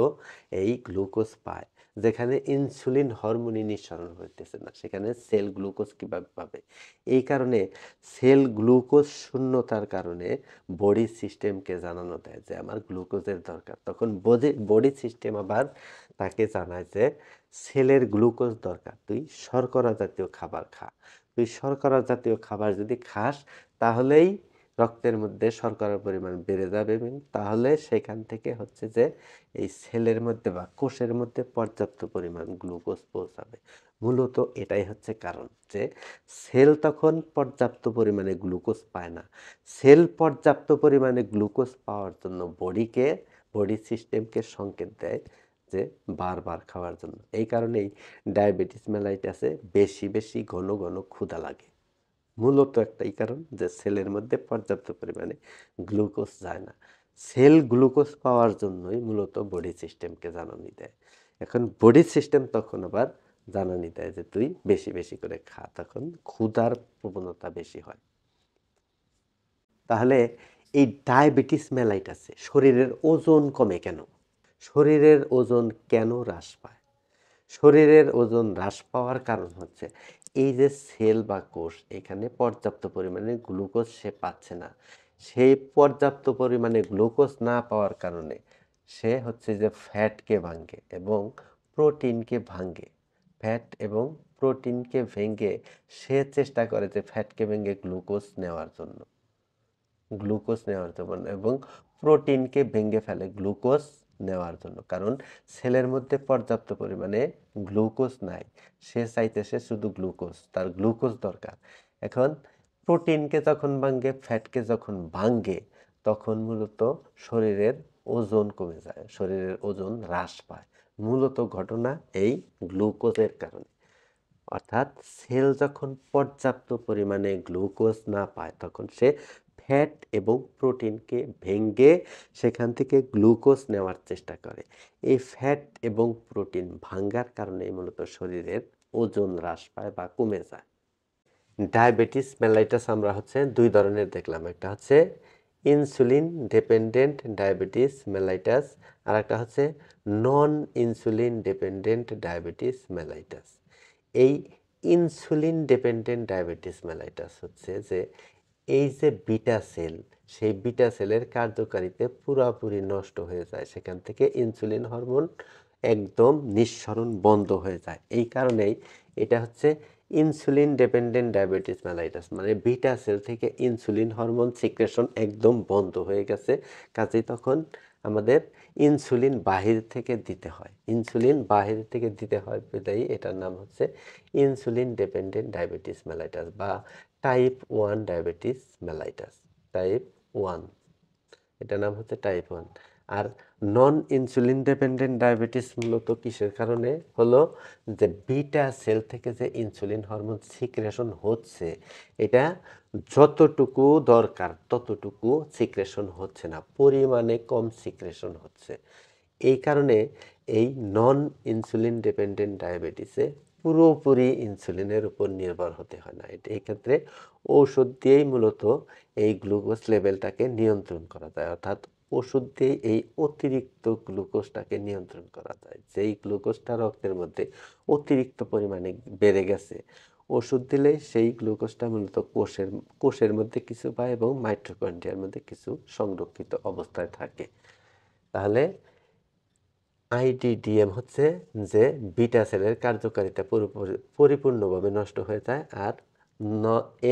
এই গ্লুকোজ পায়। যেখানে ইনসুলিন হরমোনই নিঃসরণ হইতেছে না, সেখানে সেল গ্লুকোজ কীভাবে পাবে? এই কারণে সেল গ্লুকোজ শূন্যতার কারণে বডি সিস্টেমকে জানানো দেয় যে আমার গ্লুকোজের দরকার। তখন বডি সিস্টেম আবার তাকে জানায় যে সেলের গ্লুকোজ দরকার, তুই শর্করা জাতীয় খাবার খা। তুই শর্করা জাতীয় খাবার যদি খাস, তাহলেই রক্তের মধ্যে শর্করার পরিমাণ বেড়ে যাবে এবং তাহলে সেখান থেকে হচ্ছে যে এই সেলের মধ্যে বা কোষের মধ্যে পর্যাপ্ত পরিমাণ গ্লুকোজ পৌঁছাবে। মূলত এটাই হচ্ছে কারণ যে সেল তখন পর্যাপ্ত পরিমাণে গ্লুকোজ পায় না। সেল পর্যাপ্ত পরিমাণে গ্লুকোজ পাওয়ার জন্য বডি সিস্টেমকে সংকেত দেয় যে বারবার খাওয়ার জন্য। এই কারণেই ডায়াবেটিস মেলাইটাসে বেশি বেশি ঘন ঘন ক্ষুধা লাগে। মূলত একটাই কারণ যে সেলের মধ্যে পর্যাপ্ত পরিমাণে গ্লুকোজ যায় না। সেল গ্লুকোজ পাওয়ার জন্যই মূলত বডি সিস্টেমকে জানানি দেয়। এখন বডি সিস্টেম তখন আবার জানানি দেয় যে তুই বেশি বেশি করে খা, তখন ক্ষুধার প্রবণতা বেশি হয়। তাহলে এই ডায়াবেটিস মেলাইটাসে শরীরের ওজন কমে কেন? শরীরের ওজন কেন হ্রাস পায়? শরীরের ওজন হ্রাস পাওয়ার কারণ হচ্ছে এই যে সেল বা কোষ, এখানে পর্যাপ্ত পরিমাণে গ্লুকোজ সে পাচ্ছে না। সেই পর্যাপ্ত পরিমাণে গ্লুকোজ না পাওয়ার কারণে সে হচ্ছে যে ফ্যাটকে ভাঙে এবং প্রোটিনকে ভাঙে। ফ্যাট এবং প্রোটিনকে ভেঙে সে চেষ্টা করে যে ফ্যাটকে ভেঙে গ্লুকোজ নেওয়ার জন্য এবং প্রোটিনকে ভেঙে ফেলে গ্লুকোজ নেওয়ার জন্য। কারণ সেলের মধ্যে পর্যাপ্ত পরিমাণে গ্লুকোজ নাই, সে চাইতেছে শুধু গ্লুকোজ, তার গ্লুকোজ দরকার। এখন প্রোটিনকে যখন ভাঙে, ফ্যাটকে যখন ভাঙে, তখন মূলত শরীরের ওজন কমে যায়, শরীরের ওজন হ্রাস পায়। মূলত ঘটনা এই গ্লুকোজের কারণে। অর্থাৎ সেল যখন পর্যাপ্ত পরিমাণে গ্লুকোজ না পায়, তখন সে ফ্যাট এবং প্রোটিনকে ভেঙে সেখান থেকে গ্লুকোজ নেওয়ার চেষ্টা করে। এই ফ্যাট এবং প্রোটিন ভাঙার কারণে মূলত শরীরের ওজন হ্রাস পায় বা কমে যায়। ডায়াবেটিস মেলাইটাস আমরা হচ্ছে দুই ধরনের দেখলাম, একটা হচ্ছে ইনসুলিন ডিপেন্ডেন্ট ডায়াবেটিস মেলাইটাস, আর একটা হচ্ছে নন ইনসুলিন ডিপেন্ডেন্ট ডায়াবেটিস মেলাইটাস। এই ইনসুলিন ডিপেন্ডেন্ট ডায়াবেটিস মেলাইটাস হচ্ছে যে এই যে বিটা সেল, সেই বিটা সেলের কার্যকারিতা পুরোপুরি নষ্ট হয়ে যায়, সেখান থেকে ইনসুলিন হরমোন একদম নিঃসরণ বন্ধ হয়ে যায়। এই কারণেই এটা হচ্ছে ইনসুলিন ডিপেন্ডেন্ট ডায়াবেটিস মেলাইটাস, মানে বিটা সেল থেকে ইনসুলিন হরমোন সিক্রেশন একদম বন্ধ হয়ে গেছে। কাজেই তখন আমাদের ইনসুলিন বাহির থেকে দিতে হয়, বিধায় এটার নাম হচ্ছে ইনসুলিন ডিপেন্ডেন্ট ডায়াবেটিস মেলাইটাস বা টাইপ 1 ডায়াবেটিস মেলাইটাস। টাইপ 1, এটার নাম হচ্ছে টাইপ 1। আর নন ইনসুলিন ডিপেন্ডেন্ট ডায়াবেটিস মূলত কিসের কারণে হলো? যে বিটা সেল থেকে যে ইনসুলিন হরমোন সিক্রেশন হচ্ছে, এটা যতটুকু দরকার ততটুকু সিক্রেশন হচ্ছে না, পরিমাণে কম সিক্রেশন হচ্ছে। এই কারণে এই নন ইনসুলিন ডিপেন্ডেন্ট ডায়াবেটিসে পুরোপুরি ইনসুলিনের উপর নির্ভর হতে হয় না। এই ক্ষেত্রে ওষুধ দিয়েই মূলত এই গ্লুকোজ লেভেলটাকে নিয়ন্ত্রণ করা যায়। অর্থাৎ ওষুধ দিয়ে এই অতিরিক্ত গ্লুকোজটাকে নিয়ন্ত্রণ করা যায়। যেই গ্লুকোজটা রক্তের মধ্যে অতিরিক্ত পরিমাণে বেড়ে গেছে, ওষুধ দিলে সেই গ্লুকোজটা মূলত কোষের মধ্যে কিছু পায় এবং মাইটোকন্ড্রিয়ার মধ্যে কিছু সংরক্ষিত অবস্থায় থাকে। তাহলে আইডিডিএম হচ্ছে যে বিটা সেলের কার্যকারিতা পরিপূর্ণভাবে নষ্ট হয়ে যায়, আর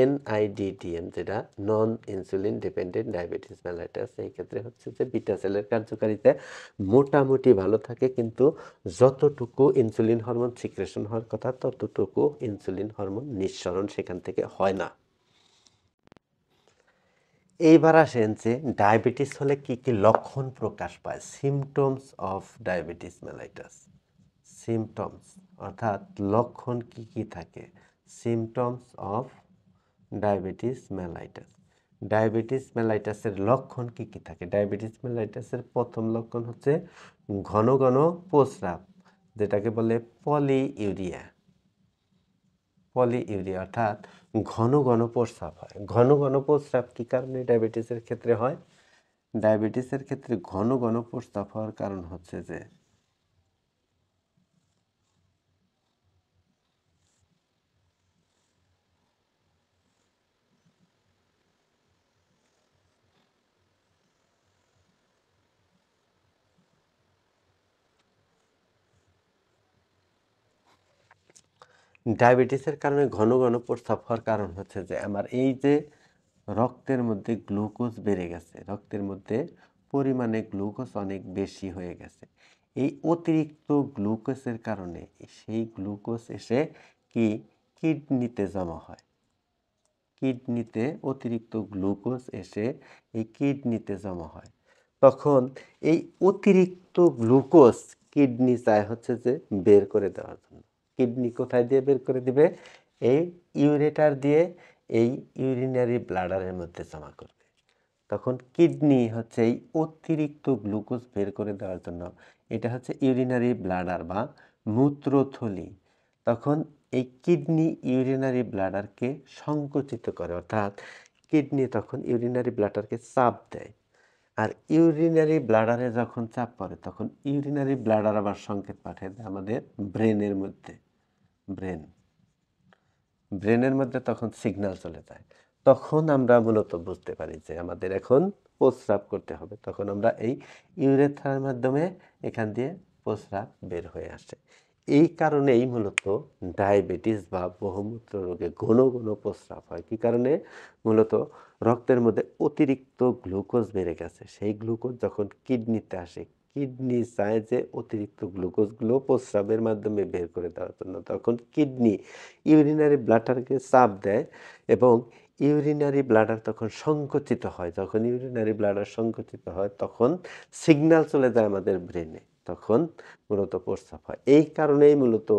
এনআইডিডিএম যেটা নন ইনসুলিন ডিপেন্ডেন্ট ডায়াবেটিস মেলাইটাস, এই ক্ষেত্রে হচ্ছে যে বিটা সেলের কার্যকারিতা মোটামুটি ভালো থাকে, কিন্তু যতটুকু ইনসুলিন হরমোন সিক্রেশন হওয়ার কথা ততটুকু ইনসুলিন হরমোন নিঃসরণ সেখান থেকে হয় না। এইবার আসেন যে ডায়াবেটিস হলে কি কি লক্ষণ প্রকাশ পায়, symptoms of diabetes mellitus. Symptoms অর্থাৎ লক্ষণ কি কি থাকে, symptoms of diabetes mellitus. Diabetes মেলাইটাসের লক্ষণ কি কি থাকে? ডায়াবেটিস মেলাইটাসের প্রথম লক্ষণ হচ্ছে ঘন ঘন প্রস্রাব, যেটাকে বলে পলিইউরিয়া। পলিইউরিয়া অর্থাৎ ঘন ঘন প্রস্রাব হয়। ঘন ঘন প্রস্রাব কী কারণে ডায়াবেটিসের ক্ষেত্রে হয়? ডায়াবেটিসের ক্ষেত্রে ঘন ঘন প্রস্রাব হওয়ার কারণ হচ্ছে যে ডায়াবেটিসের কারণে ঘন ঘন প্রস্রাব হওয়ার কারণ হচ্ছে যে আমার এই যে রক্তের মধ্যে গ্লুকোজ বেড়ে গেছে, রক্তের মধ্যে পরিমাণে গ্লুকোজ অনেক বেশি হয়ে গেছে। এই অতিরিক্ত গ্লুকোজের কারণে সেই গ্লুকোজ এসে কি কিডনিতে জমা হয়। কিডনিতে অতিরিক্ত গ্লুকোজ এসে এই কিডনিতে জমা হয়। তখন এই অতিরিক্ত গ্লুকোজ কিডনি চায় হচ্ছে যে বের করে দেওয়ার জন্য। কিডনি কোথায় দিয়ে বের করে দিবে? এই ইউরেটার দিয়ে এই ইউরিনারি ব্লাডারের মধ্যে জমা করবে। তখন কিডনি হচ্ছে এই অতিরিক্ত গ্লুকোজ বের করে দেওয়ার জন্য, এটা হচ্ছে ইউরিনারি ব্লাডার বা মূত্রথলি। তখন এই কিডনি ইউরিনারি ব্লাডারকে সংকুচিত করে, অর্থাৎ কিডনি তখন ইউরিনারি ব্লাডারকে চাপ দেয়। আর ইউরিনারি ব্লাডারে যখন চাপ পড়ে তখন ইউরিনারি ব্লাডার আবার সংকেত পাঠিয়ে দেয় আমাদের ব্রেনের মধ্যে। ব্রেনের মধ্যে তখন সিগন্যাল চলে যায়। তখন আমরা মূলত বুঝতে পারি যে আমাদের এখন প্রস্রাব করতে হবে। তখন আমরা এই ইউরেথ্রার মাধ্যমে এখান দিয়ে প্রস্রাব বের হয়ে আসে। এই কারণেই মূলত ডায়াবেটিস বা বহুমূত্র রোগে ঘন ঘন প্রস্রাব হয়। কী কারণে? মূলত রক্তের মধ্যে অতিরিক্ত গ্লুকোজ বেড়ে গেছে। সেই গ্লুকোজ যখন কিডনিতে আসে, কিডনি চায় যে অতিরিক্ত গ্লুকোজগুলো প্রস্রাবের মাধ্যমে বের করে দেওয়ার জন্য। তখন কিডনি ইউরিনারি ব্লাডারকে চাপ দেয় এবং ইউরিনারি ব্লাডার তখন সংকুচিত হয়। যখন ইউরিনারি ব্লাডার সংকুচিত হয় তখন সিগন্যাল চলে যায় আমাদের ব্রেনে, তখন মূলত প্রস্রাব হয়। এই কারণেই মূলত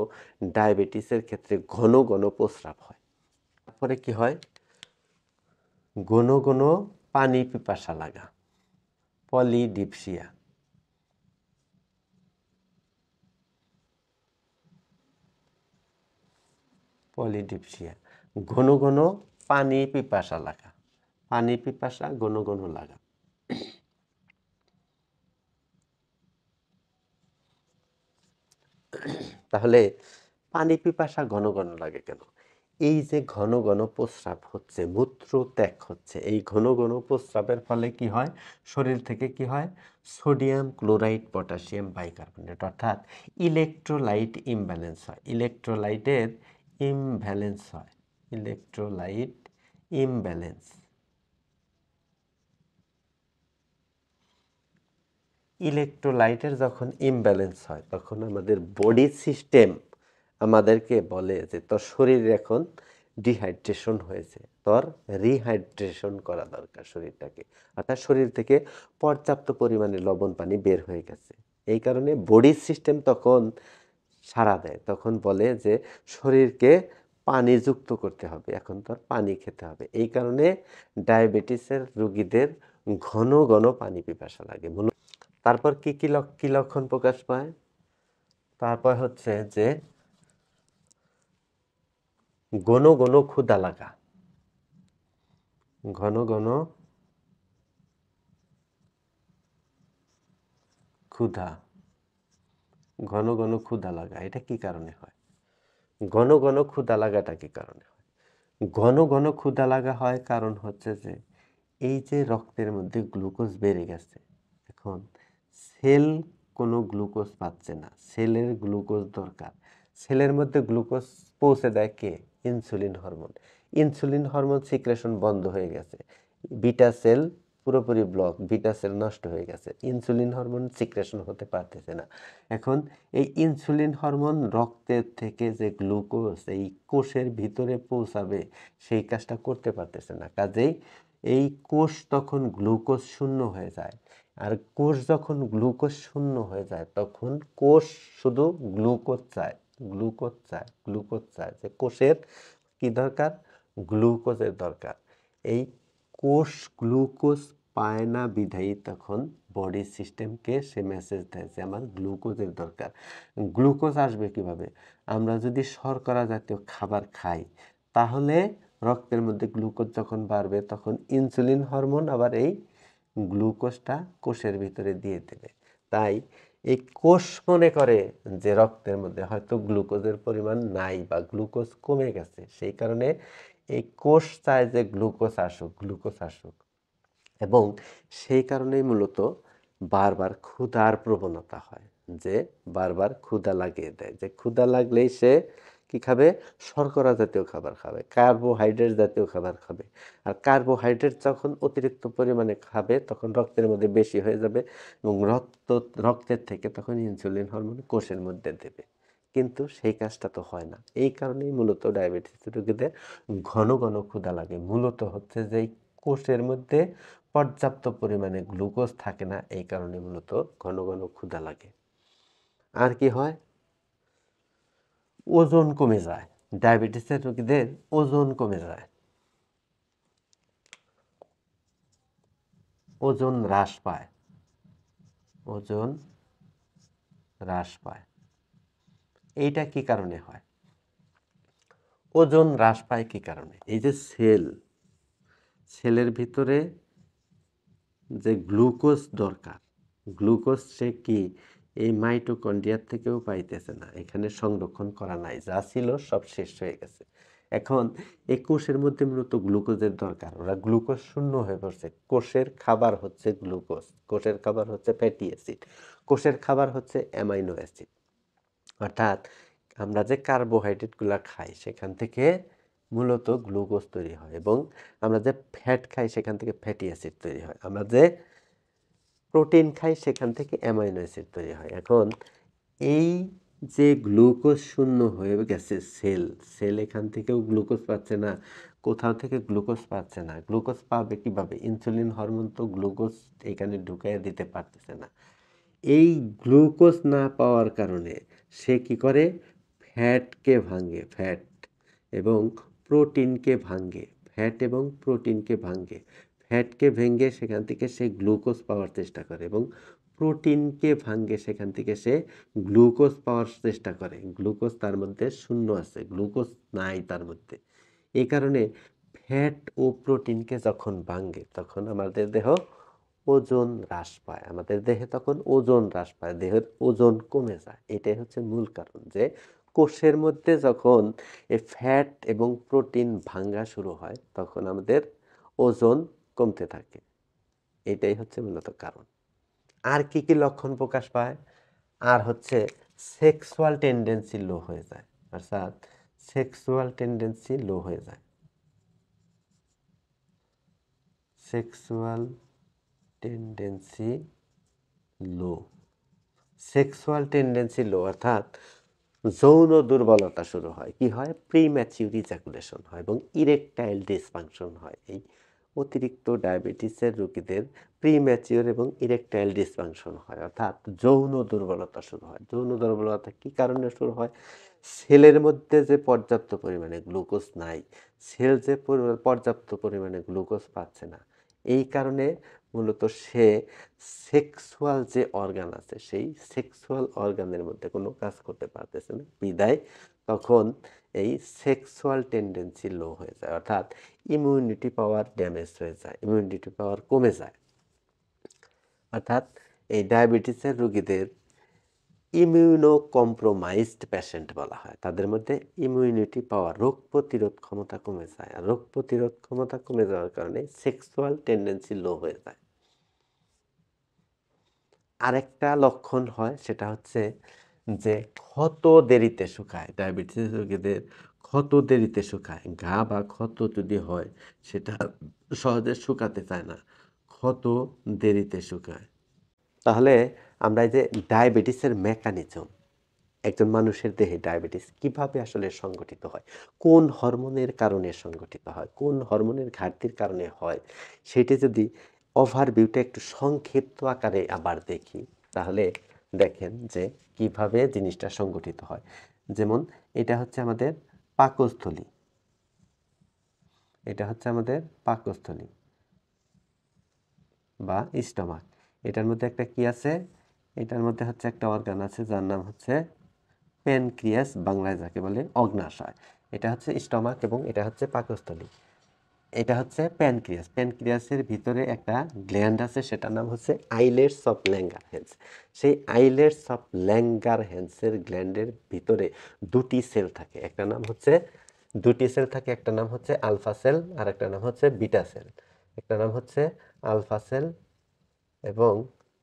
ডায়াবেটিসের ক্ষেত্রে ঘন ঘন প্রস্রাব হয়। তারপরে কি হয়? ঘন ঘন পানি পিপাসা লাগা, পলিডিপসিয়া। ঘন ঘন পানি পিপাসা লাগা, পানি পিপাসা ঘন ঘন লাগা। তাহলে পানি পিপাসা ঘন ঘন লাগে কেন? এই যে ঘন ঘন প্রস্রাব হচ্ছে, মূত্র ত্যাগ হচ্ছে, এই ঘন ঘন প্রস্রাবের ফলে কি হয়? শরীর থেকে কি হয়? সোডিয়াম ক্লোরাইড, পটাশিয়াম বাইকার্বনেট অর্থাৎ ইলেকট্রোলাইট ইমব্যালেন্স হয়। ইলেকট্রোলাইটের ইমব্যালেন্স হয়। Electrolyte imbalance. ইলেকট্রোলাইটের যখন ইমব্যালেন্স হয় তখন আমাদের বডি সিস্টেম আমাদেরকে বলে যে তোর শরীরে এখন ডিহাইড্রেশন হয়েছে, তোর রিহাইড্রেশন করা দরকার শরীরটাকে, অর্থাৎ শরীর থেকে পর্যাপ্ত পরিমাণে লবণ পানি বের হয়ে গেছে। এই কারণে বডি সিস্টেম তখন সাড়া দেয়, তখন বলে যে শরীরকে পানিযুক্ত করতে হবে, এখন তোর পানি খেতে হবে। এই কারণে ডায়াবেটিসের রোগীদের ঘন ঘন পানি পিপাসা লাগে। তারপর কি লক্ষণ প্রকাশ পায়? তারপর হচ্ছে যে ঘন ঘন ক্ষুধা লাগা, ঘন ঘন ক্ষুধা, ঘন ঘন ক্ষুধা লাগা। এটা কি কারণে হয়? ঘন ঘন ক্ষুধা লাগাটা কি কারণে হয়? ঘন ঘন ক্ষুধা লাগা হয় কারণ হচ্ছে যে এই যে রক্তের মধ্যে গ্লুকোজ বেড়ে গেছে, এখন সেল কোনো গ্লুকোজ পাচ্ছে না, সেলের গ্লুকোজ দরকার। সেলের মধ্যে গ্লুকোজ পৌঁছে দেয় কে? Insulin hormone. Insulin hormone secretion বন্ধ হয়ে গেছে, বিটা সেল পুরোপুরি ব্লক, বিটা সেল নষ্ট হয়ে গেছে, ইনসুলিন হরমোন সিক্রেশন হতে পারতেছে না। এখন এই ইনসুলিন হরমোন রক্তের থেকে যে গ্লুকোজ এই কোষের ভিতরে পৌঁছাবে সেই কাজটা করতে পারতেছে না। কাজেই এই কোষ তখন গ্লুকোজ শূন্য হয়ে যায়। আর কোষ যখন গ্লুকোজ শূন্য হয়ে যায় তখন কোষ শুধু গ্লুকোজ চায়, গ্লুকোজ চায়, গ্লুকোজ চায়। যে কোষের কি দরকার? গ্লুকোজের দরকার। এই কোষ গ্লুকোজ পায় না বিধায়ী তখন বডি সিস্টেমকে সে মেসেজ দেয় যে আমার গ্লুকোজের দরকার। গ্লুকোজ আসবে কিভাবে? আমরা যদি শর্করা জাতীয় খাবার খাই তাহলে রক্তের মধ্যে গ্লুকোজ যখন বাড়বে তখন ইনসুলিন হরমোন আবার এই গ্লুকোজটা কোষের ভিতরে দিয়ে দেবে। তাই এই কোষ মনে করে যে রক্তের মধ্যে হয়তো গ্লুকোজের পরিমাণ নাই বা গ্লুকোজ কমে গেছে, সেই কারণে এই কোষ চায় যে গ্লুকোজ আসুক এবং সেই কারণেই মূলত বারবার ক্ষুধার প্রবণতা হয়, যে বারবার ক্ষুধা লাগিয়ে দেয়, যে ক্ষুধা লাগলেই সে কি খাবে, শর্করা জাতীয় খাবার খাবে, কার্বোহাইড্রেট জাতীয় খাবার খাবে। আর কার্বোহাইড্রেট যখন অতিরিক্ত পরিমাণে খাবে তখন রক্তের মধ্যে বেশি হয়ে যাবে এবং রক্তের থেকে তখন ইনসুলিন হরমোন কোষের মধ্যে দেবে, কিন্তু সেই কাজটা তো হয় না। এই কারণেই মূলত ডায়াবেটিস রোগীদের ঘন ঘন ক্ষুধা লাগে, মূলত হচ্ছে যে কোষের মধ্যে পর্যাপ্ত পরিমাণে গ্লুকোজ থাকে না, এই কারণে মূলত ঘন ঘন ক্ষুধা লাগে। আর কি হয়, ওজন কমে যায়, ডায়াবেটিসের রোগীদের ওজন কমে যায়, ওজন হ্রাস পায়, ওজন হ্রাস পায়। এইটা কি কারণে হয়? ওজন হ্রাস পায় কি কারণে? এই যে সেলের ভিতরে যে গ্লুকোজ দরকার, গ্লুকোজ সে কি এই মাইটোকন্ড্রিয়ার থেকেও পাইতেছে না, এখানে সংরক্ষণ করা নাই, যা ছিল সব শেষ হয়ে গেছে। এখন এই কোষের মধ্যে মূলত গ্লুকোজের দরকার, ওরা গ্লুকোজ শূন্য হয়ে পড়ছে। কোষের খাবার হচ্ছে গ্লুকোজ, কোষের খাবার হচ্ছে ফ্যাটি অ্যাসিড, কোষের খাবার হচ্ছে অ্যামাইনো অ্যাসিড। অর্থাৎ আমরা যে কার্বোহাইড্রেটগুলো খাই সেখান থেকে মূলত গ্লুকোজ তৈরি হয় এবং আমরা যে ফ্যাট খাই সেখান থেকে ফ্যাটি অ্যাসিড তৈরি হয়, আমরা যে প্রোটিন খাই সেখান থেকে অ্যামাইনো অ্যাসিড তৈরি হয়। এখন এই যে গ্লুকোজ শূন্য হয়ে গেছে সেল এখান থেকেও গ্লুকোজ পাচ্ছে না, কোথাও থেকে গ্লুকোজ পাচ্ছে না, গ্লুকোজ পাবে কিভাবে? ইনসুলিন হরমোন তো গ্লুকোজ এখানে ঢুকাইয়া দিতে পারতেছে না। এই গ্লুকোজ না পাওয়ার কারণে সে কি করে, ফ্যাটকে ভাঙে, ফ্যাট এবং প্রোটিনকে ভাঙে, ফ্যাট এবং প্রোটিনকে ভাঙে, ফ্যাটকে ভেঙে সেখান থেকে সে গ্লুকোজ পাওয়ার চেষ্টা করে এবং প্রোটিনকে ভাঙে সেখান থেকে সে গ্লুকোজ পাওয়ার চেষ্টা করে। গ্লুকোজ তার মধ্যে শূন্য আছে, গ্লুকোজ নাই তার মধ্যে। এই কারণে ফ্যাট ও প্রোটিনকে যখন ভাঙে তখন আমাদের দেহ ওজন হ্রাস পায়, আমাদের দেহে তখন ওজন হ্রাস পায়, দেহের ওজন কমে যায়। এটাই হচ্ছে মূল কারণ, যে কোষের মধ্যে যখন এই ফ্যাট এবং প্রোটিন ভাঙা শুরু হয় তখন আমাদের ওজন কমতে থাকে। এটাই হচ্ছে মূলত কারণ। আর কি কি লক্ষণ প্রকাশ পায়? আর হচ্ছে সেক্সুয়াল টেন্ডেন্সি লো হয়ে যায়, অর্থাৎ সেক্সুয়াল টেন্ডেন্সি লো হয়ে যায়, সেক্সুয়াল টেন্ডেন্সি লো, সেক্সুয়াল টেন্ডেন্সি লো অর্থাৎ যৌন দুর্বলতা শুরু হয়। কি হয়? প্রিম্যাচিউর ইজাকুলেশন হয় এবং ইরেকটাইল ডিসফাংশন হয়। এই অতিরিক্ত ডায়াবেটিসের রোগীদের প্রিম্যাচিউর এবং ইরেকটাইল ডিসফাংশন হয়, অর্থাৎ যৌন দুর্বলতা শুরু হয়। যৌন দুর্বলতা কি কারণে শুরু হয়? সেলের মধ্যে যে পর্যাপ্ত পরিমাণে গ্লুকোজ নাই, সেল যে পর্যাপ্ত পরিমাণে গ্লুকোজ পাচ্ছে না, এই কারণে মূলত সে সেক্সুয়াল যে অর্গান আছে সেই সেক্সুয়াল অর্গানের মধ্যে কোনো কাজ করতে পারতেছে না, বিদায় তখন এই সেক্সুয়াল টেন্ডেন্সি লো হয়ে যায়, অর্থাৎ ইমিউনিটি পাওয়ার ড্যামেজ হয়ে যায়, ইমিউনিটি পাওয়ার কমে যায়। অর্থাৎ এই ডায়াবেটিসের রোগীদের ইমিউনো কম্প্রোমাইজড পেশেন্ট বলা হয়, তাদের মধ্যে ইমিউনিটি পাওয়ার, রোগ প্রতিরোধ ক্ষমতা কমে যায়, আর রোগ প্রতিরোধ ক্ষমতা কমে যাওয়ার কারণে সেক্সুয়াল টেন্ডেন্সি লো হয়ে যায়। আরেকটা লক্ষণ হয় সেটা হচ্ছে যে ক্ষত দেরিতে শুকায়, ডায়াবেটিস রোগীদের ক্ষত দেরিতে শুকায়, ঘা বা ক্ষত যদি হয় সেটা সহজে শুকাতে চায় না, ক্ষত দেরিতে শুকায়। তাহলে আমরা এই যে ডায়াবেটিসের মেকানিজম, একজন মানুষের দেহে ডায়াবেটিস কিভাবে আসলে সংগঠিত হয়, কোন হরমোনের কারণে সংগঠিত হয়, কোন হরমোনের ঘাটতির কারণে হয়, সেটি যদি ওভারভিউটা একটু সংক্ষিপ্ত আকারে আবার দেখি তাহলে দেখেন যে কিভাবে জিনিসটা সংগঠিত হয়। যেমন এটা হচ্ছে আমাদের পাকস্থলী, এটা হচ্ছে আমাদের পাকস্থলী বা স্টমাক। এটার মধ্যে একটা কি আছে? এটার মধ্যে হচ্ছে একটা অর্গান আছে যার নাম হচ্ছে প্যানক্রিয়াস, বাংলায় যাকে বলে অগ্ন্যাশয়। এটা হচ্ছে স্টমাক এবং এটা হচ্ছে পাকস্থলী। এটা হচ্ছে প্যানক্রিয়াস। প্যানক্রিয়াসের ভিতরে একটা গ্ল্যান্ড আছে, সেটার নাম হচ্ছে আইলেটস অফ ল্যাঙ্গারহ্যান্স। সেই আইলেটস অফ ল্যাঙ্গারহ্যান্সের গ্ল্যান্ডের ভিতরে দুটি সেল থাকে, একটা নাম হচ্ছে একটা নাম হচ্ছে আলফা সেল আর একটা নাম হচ্ছে বিটা সেল। একটা নাম হচ্ছে আলফা সেল এবং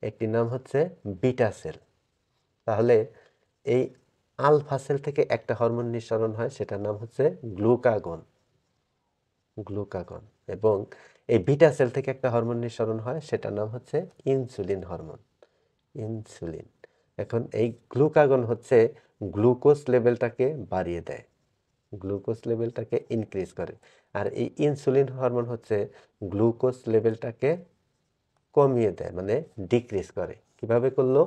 একটি নাম হচ্ছে বিটা সেল। তাহলে এই আলফা সেল থেকে একটা হরমোন নিঃসরণ হয়, সেটার নাম হচ্ছে গ্লুকাগন। এবং এই বিটা সেল থেকে একটা হরমোন নিঃসরণ হয়, সেটার নাম হচ্ছে ইনসুলিন হরমোন, ইনসুলিন। এখন এই গ্লুকাগন হচ্ছে গ্লুকোজ লেভেলটাকে বাড়িয়ে দেয়, গ্লুকোজ লেভেলটাকে ইনক্রিজ করে, আর এই ইনসুলিন হরমোন হচ্ছে গ্লুকোজ লেভেলটাকে কমিয়ে দেয়, মানে ডিক্রিজ করে। কিভাবে করলো?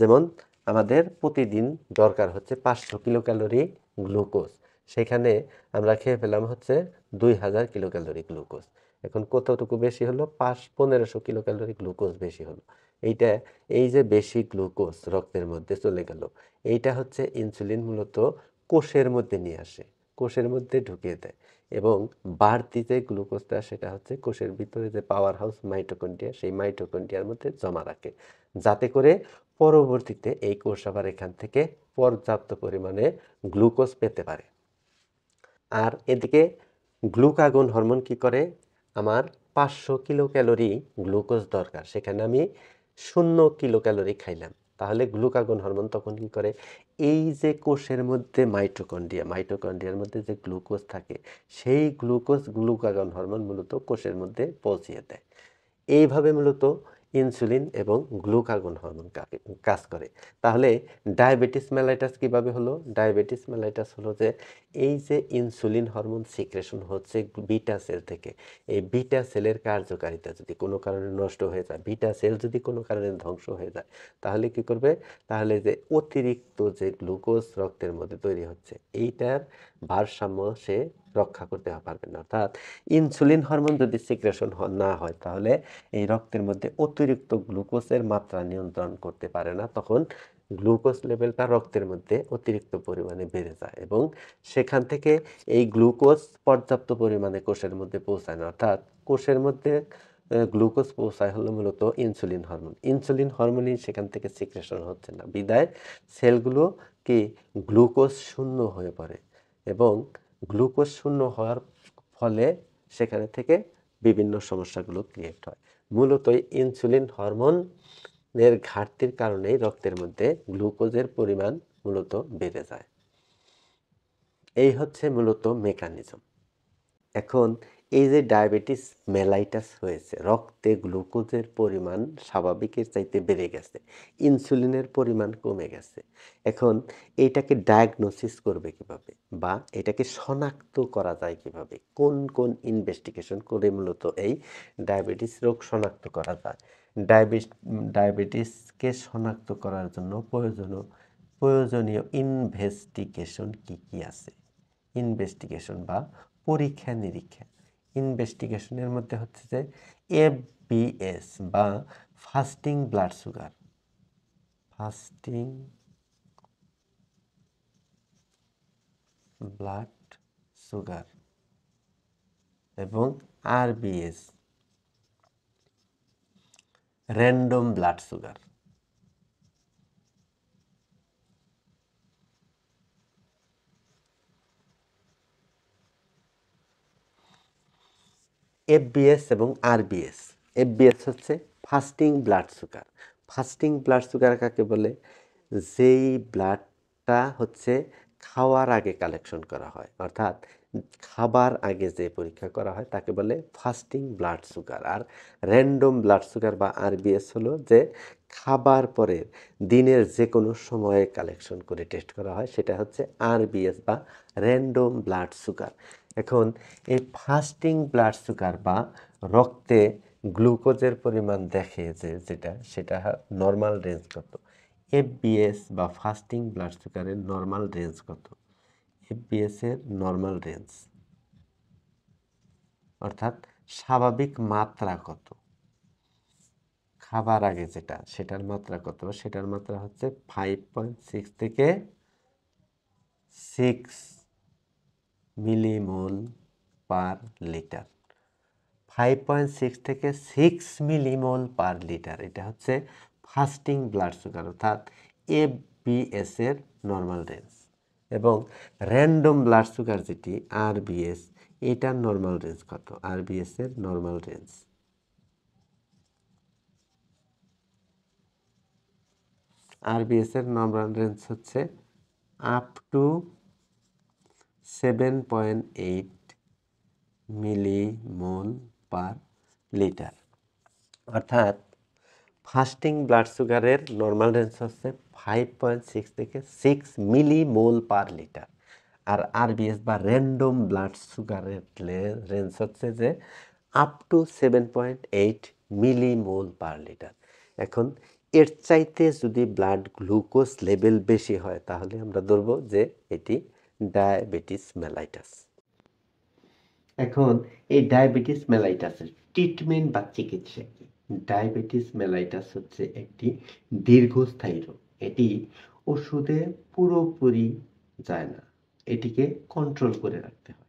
যেমন আমাদের প্রতিদিন দরকার হচ্ছে 500 কিলো ক্যালোরি গ্লুকোজ, সেখানে আমরা খেয়ে ফেলাম হচ্ছে 2000 কিলো ক্যালোরি গ্লুকোজ। এখন কতটুকু বেশি হলো? 1500 কিলো ক্যালোরি গ্লুকোজ বেশি হলো। এই যে বেশি গ্লুকোজ রক্তের মধ্যে চলে গেল, এইটা হচ্ছে ইনসুলিন মূলত কোষের মধ্যে নিয়ে আসে, কোষের মধ্যে ঢুকিয়ে দেয় এবং বাড়তি যে গ্লুকোজটা সেটা হচ্ছে কোষের ভিতরে যে পাওয়ার হাউস মাইটোকন্ড্রিয়া, সেই মাইটোকন্ড্রিয়ার মধ্যে জমা রাখে, যাতে করে পরবর্তীতে এই কোষ আবার এখান থেকে পর্যাপ্ত পরিমাণে গ্লুকোজ পেতে পারে। আর এদিকে গ্লুকাগন হরমোন কি করে? আমার 500 কিলো ক্যালোরি গ্লুকোজ দরকার, সেখানে আমি 0 কিলো ক্যালোরি খাইলাম, তাহলে গ্লুকাগন হরমোন তখন কি করে? এই যে কোষের মধ্যে মাইটোকন্ড্রিয়ার মধ্যে যে গ্লুকোজ থাকে, সেই গ্লুকাগন হরমোন মূলত কোষের মধ্যে পৌঁছিয়ে দেয়। এইভাবে মূলত ইনসুলিন এবং গ্লুকাগন হরমোন কাজ করে। তাহলে ডায়াবেটিস মেলাইটাস কিভাবে হলো? ডায়াবেটিস মেলাইটাস হলো যে এই যে ইনসুলিন হরমোন সিক্রেশন হচ্ছে বিটা সেল থেকে, এই বিটা সেলের কার্যকারিতা যদি কোনো কারণে নষ্ট হয়ে যায়, বিটা সেল যদি কোনো কারণে ধ্বংস হয়ে যায়, তাহলে কি করবে? তাহলে যে অতিরিক্ত যে গ্লুকোজ রক্তের মধ্যে তৈরি হচ্ছে, এইটার ভারসাম্য সে রক্ষা করতে পারবে না। অর্থাৎ ইনসুলিন হরমোন যদি সিক্রেশন না হয়, তাহলে এই রক্তের মধ্যে অতিরিক্ত গ্লুকোজের মাত্রা নিয়ন্ত্রণ করতে পারে না, তখন গ্লুকোজ লেভেলটা রক্তের মধ্যে অতিরিক্ত পরিমাণে বেড়ে যায় এবং সেখান থেকে এই গ্লুকোজ পর্যাপ্ত পরিমাণে কোষের মধ্যে পৌঁছায় না। অর্থাৎ কোষের মধ্যে গ্লুকোজ পৌঁছায় হলো মূলত ইনসুলিন হরমোন, ইনসুলিন হরমোনই সেখান থেকে সিক্রেশন হচ্ছে না, বিদায় সেলগুলো কি গ্লুকোজ শূন্য হয়ে পড়ে এবং গ্লুকোজ শূন্য হওয়ার ফলে সেখানে থেকে বিভিন্ন সমস্যাগুলো ক্রিয়েট হয়। মূলত ইনসুলিন হরমোনের ঘাটতির কারণেই রক্তের মধ্যে গ্লুকোজের পরিমাণ মূলত বেড়ে যায়। এই হচ্ছে মূলত মেকানিজম। এখন এই যে ডায়াবেটিস মেলাইটাস হয়েছে, রক্তে গ্লুকোজের পরিমাণ স্বাভাবিকের চাইতে বেড়ে গেছে, ইনসুলিনের পরিমাণ কমে গেছে। এখন এইটাকে ডায়াগনোসিস করবে কিভাবে, বা এটাকে শনাক্ত করা যায় কিভাবে, কোন কোন ইনভেস্টিগেশন করে মূলত এই ডায়াবেটিস রোগ শনাক্ত করা যায়? ডায়াবেটিসকে শনাক্ত করার জন্য প্রয়োজনীয় ইনভেস্টিগেশন কি কি আছে? ইনভেস্টিগেশন বা পরীক্ষা নিরীক্ষা। ইনভেস্টিগেশনের মধ্যে হচ্ছে যে এফবিএস বা fasting blood sugar, fasting blood sugar এবং RBS, random blood sugar. FBS এবং আরবিএস। এফবিএস হচ্ছে fasting blood sugar. Fasting blood sugar কাকে বলে? যেই ব্লাডটা হচ্ছে খাওয়ার আগে কালেকশন করা হয়, অর্থাৎ খাবার আগে যে পরীক্ষা করা হয় তাকে বলে ফাস্টিং ব্লাড সুগার। আর র্যান্ডম ব্লাড সুগার বা আরবিএস হলো যে খাবার পরে দিনের যে কোনো সময়ে কালেকশন করে টেস্ট করা হয়, সেটা হচ্ছে আরবিএস বা র্যান্ডম ব্লাড সুগার। এখন এই ফাস্টিং ব্লাড সুগার বা রক্তে গ্লুকোজের পরিমাণ দেখে সেটা নর্মাল রেঞ্জ কত? এফবিএস বা ফাস্টিং ব্লাড সুগারের নর্মাল রেঞ্জ কত? এফবিএস এর নর্মাল রেঞ্জ অর্থাৎ স্বাভাবিক মাত্রা কত? খাবার আগে সেটার মাত্রা কত? সেটার মাত্রা হচ্ছে 5.6 থেকে 6 মিলিমোল পার লিটার। 5.6 থেকে 6 মিলিমোল পার লিটার, এটা হচ্ছে ফাস্টিং ব্লাড সুগার অর্থাৎ এফবিএস এর নর্মাল রেঞ্জ। এবং র্যান্ডম ব্লাড সুগার যেটি আরবিএস, এটার নর্মাল রেঞ্জ কত? আরবিএস এর নর্মাল রেঞ্জ হচ্ছে up to 7.8 millimole per litre. অর্থাৎ ফাস্টিং ব্লাড সুগারের নর্মাল রেঞ্জ হচ্ছে 5.6 থেকে 6 মিলিমোল পার লিটার। আর আরবিএস বা র্যান্ডম ব্লাড সুগারের রেঞ্জ হচ্ছে যে up to 7.8 millimole per litre. এখন এর চাইতে যদি ব্লাড গ্লুকোজ লেভেল বেশি হয় তাহলে আমরা ধরবো যে এটি ডায়াবেটিস মেলাইটাস। এখন এই ডায়াবেটিস মেলাইটাসের ট্রিটমেন্ট বা চিকিৎসা কি? ডায়াবেটিস মেলাইটাস হচ্ছে একটি দীর্ঘস্থায়ী রোগ। এটি ওষুধে পুরোপুরি যায় না, এটিকে কন্ট্রোল করে রাখতে হয়।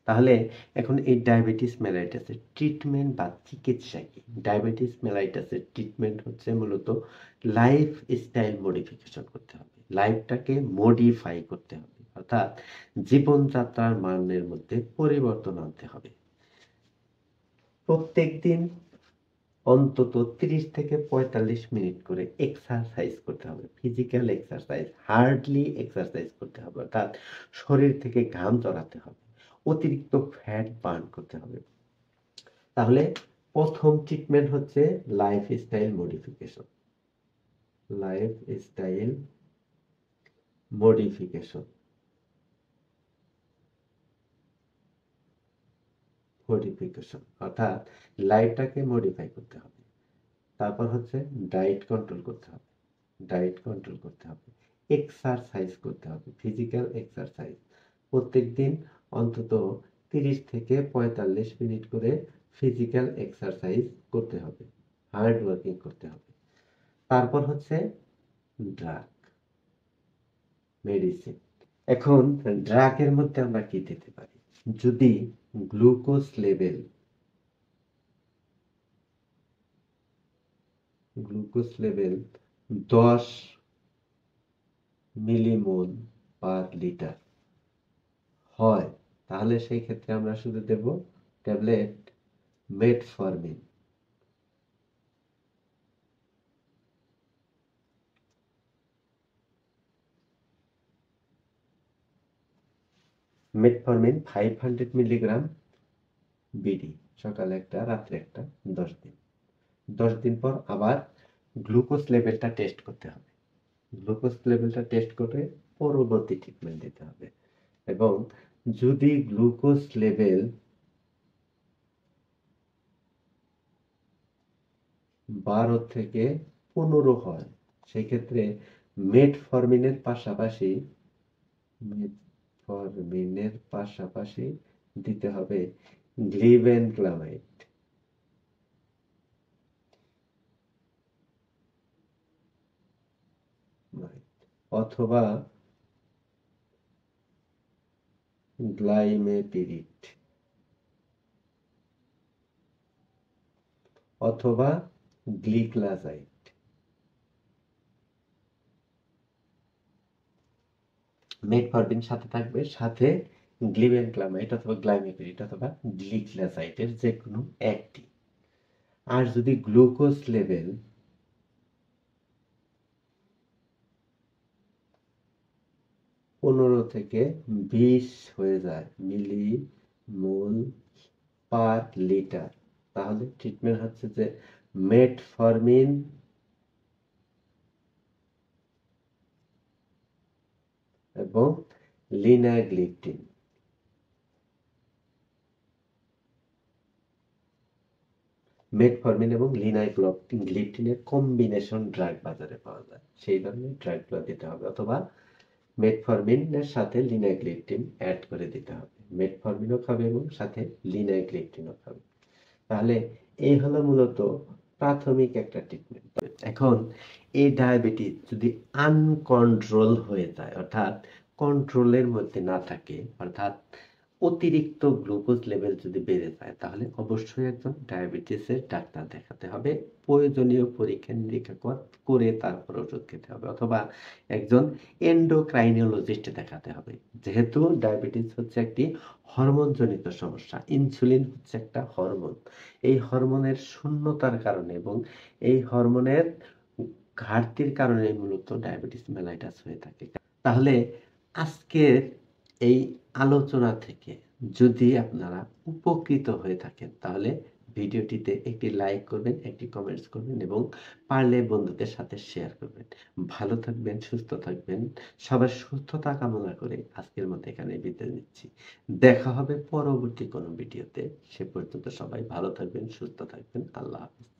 তাহলে এখন এই ডায়াবেটিস মেলাইটাসের ট্রিটমেন্ট বা চিকিৎসা কি? ডায়াবেটিস মেলাইটাসের ট্রিটমেন্ট হচ্ছে মূলত লাইফ স্টাইল মডিফিকেশন করতে হবে, লাইফটাকে মডিফাই করতে হবে, অর্থাৎ জীবনযাত্রার মানের মধ্যে পরিবর্তন আনতে হবে। প্রত্যেক দিন অন্তত 30 থেকে 45 মিনিট করে এক্সারসাইজ করতে হবে, ফিজিক্যাল এক্সারসাইজ, হার্ডলি এক্সারসাইজ করতে হবে, অর্থাৎ শরীর থেকে ঘাম ঝরাতে হবে, অতিরিক্ত ফ্যাট বার্ন করতে হবে। তাহলে প্রথম ট্রিটমেন্ট হচ্ছে লাইফস্টাইল মডিফিকেশন। লাইফস্টাইল মডিফিকেশন অর্থাৎ লাইফটাকে মডিফাই করতে হবে। তারপর হচ্ছে ডায়েট কন্ট্রোল করতে হবে, এক্সারসাইজ করতে হবে, ফিজিক্যাল এক্সারসাইজ প্রত্যেক দিন অন্তত 30 থেকে 45 মিনিট করে ফিজিক্যাল এক্সারসাইজ করতে হবে, হার্ড ওয়ার্কিং করতে হবে। তারপর হচ্ছে ড্রাগ, মেডিসিন। এখন ড্রাগের মধ্যে আমরা কি দিতে পারি? যদি glucose level 10 millimole per litre হয় তাহলে সেই ক্ষেত্রে আমরা শুধু দেব tablet metformin. Metformin 500 milligram BD, সকালে একটা রাত্রে একটা, 10 দিন পর আবার গ্লুকোজ লেভেলটা টেস্ট করতে হবে, করে পরবর্তী ট্রিটমেন্ট দিতে হবে। এবং যদি গ্লুকোজ লেভেল 12 থেকে 15 হয় সেক্ষেত্রে মেটফরমিনের পাশাপাশি দিতে হবে গ্লিবেনক্লামাইড অথবা গ্লাইমেপিরিড অথবা গ্লিক্লাজাইড। মেটফরমিন সাথে থাকবে, সাথে গ্লিবেনক্লামাইড অথবা গ্লাইমেপিরিড অথবা গ্লিক্লাজাইডের যে কোনো একটি। আর যদি গ্লুকোজ লেভেল 15 থেকে 20 হয়ে যায় মিলিমোল পার লিটার তাহলে ট্রিটমেন্ট হচ্ছে যে মেটফরমিন এবং লিনাগ্লিপটিন। মেটফরমিন এবং লিনাগ্লিপটিনের কম্বিনেশন ড্রাগ বাজারে পাওয়া যায়, সেই ধরনের ড্রাগগুলো দিতে হবে, অথবা মেটফরমিনের সাথে লিনাগ্লিপটিন অ্যাড করে দিতে হবে। মেটফরমিনও খাবে এবং সাথে লিনাগ্লিপটিনও খাবে। তাহলে এই হলো মূলত প্রাথমিক একটা ট্রিটমেন্ট। এখন এই ডায়াবেটিস যদি আনকন্ট্রোল হয়ে যায়, অর্থাৎ কন্ট্রোলের মধ্যে না থাকে, অর্থাৎ অতিরিক্ত গ্লুকোজ লেভেল যদি বেড়ে যায়, তাহলে অবশ্যই একজন ডায়াবেটিসের ডাক্তার দেখাতে হবে। প্রয়োজনীয় পরীক্ষা নিরীক্ষা করে তারপর ওষুধ খেতে হবে, অথবা একজন এন্ডোক্রাইনোলজিস্ট দেখাতে হবে। যেহেতু ডায়াবেটিস হচ্ছে একটি হরমোনজনিত সমস্যা, ইনসুলিন হচ্ছে একটা হরমোন। এই হরমোনের শূন্যতার কারণে এবং এই হরমোনের ঘাটতির কারণে মূলত ডায়াবেটিস মেলাইটাস হয়ে থাকে। তাহলে আজকের এই আলোচনা থেকে যদি আপনারা উপকৃত হয়ে থাকেন, তাহলে ভিডিওটিতে একটি লাইক করবেন, একটি কমেন্টস করবেন এবং পারলে বন্ধুদের সাথে শেয়ার করবেন। ভালো থাকবেন, সুস্থ থাকবেন। সবার সুস্থতা কামনা করে আজকের মতো এখানে বিদায় নিচ্ছি। দেখা হবে পরবর্তী কোনো ভিডিওতে। সে পর্যন্ত সবাই ভালো থাকবেন, সুস্থ থাকবেন। আল্লাহ হাফেজ।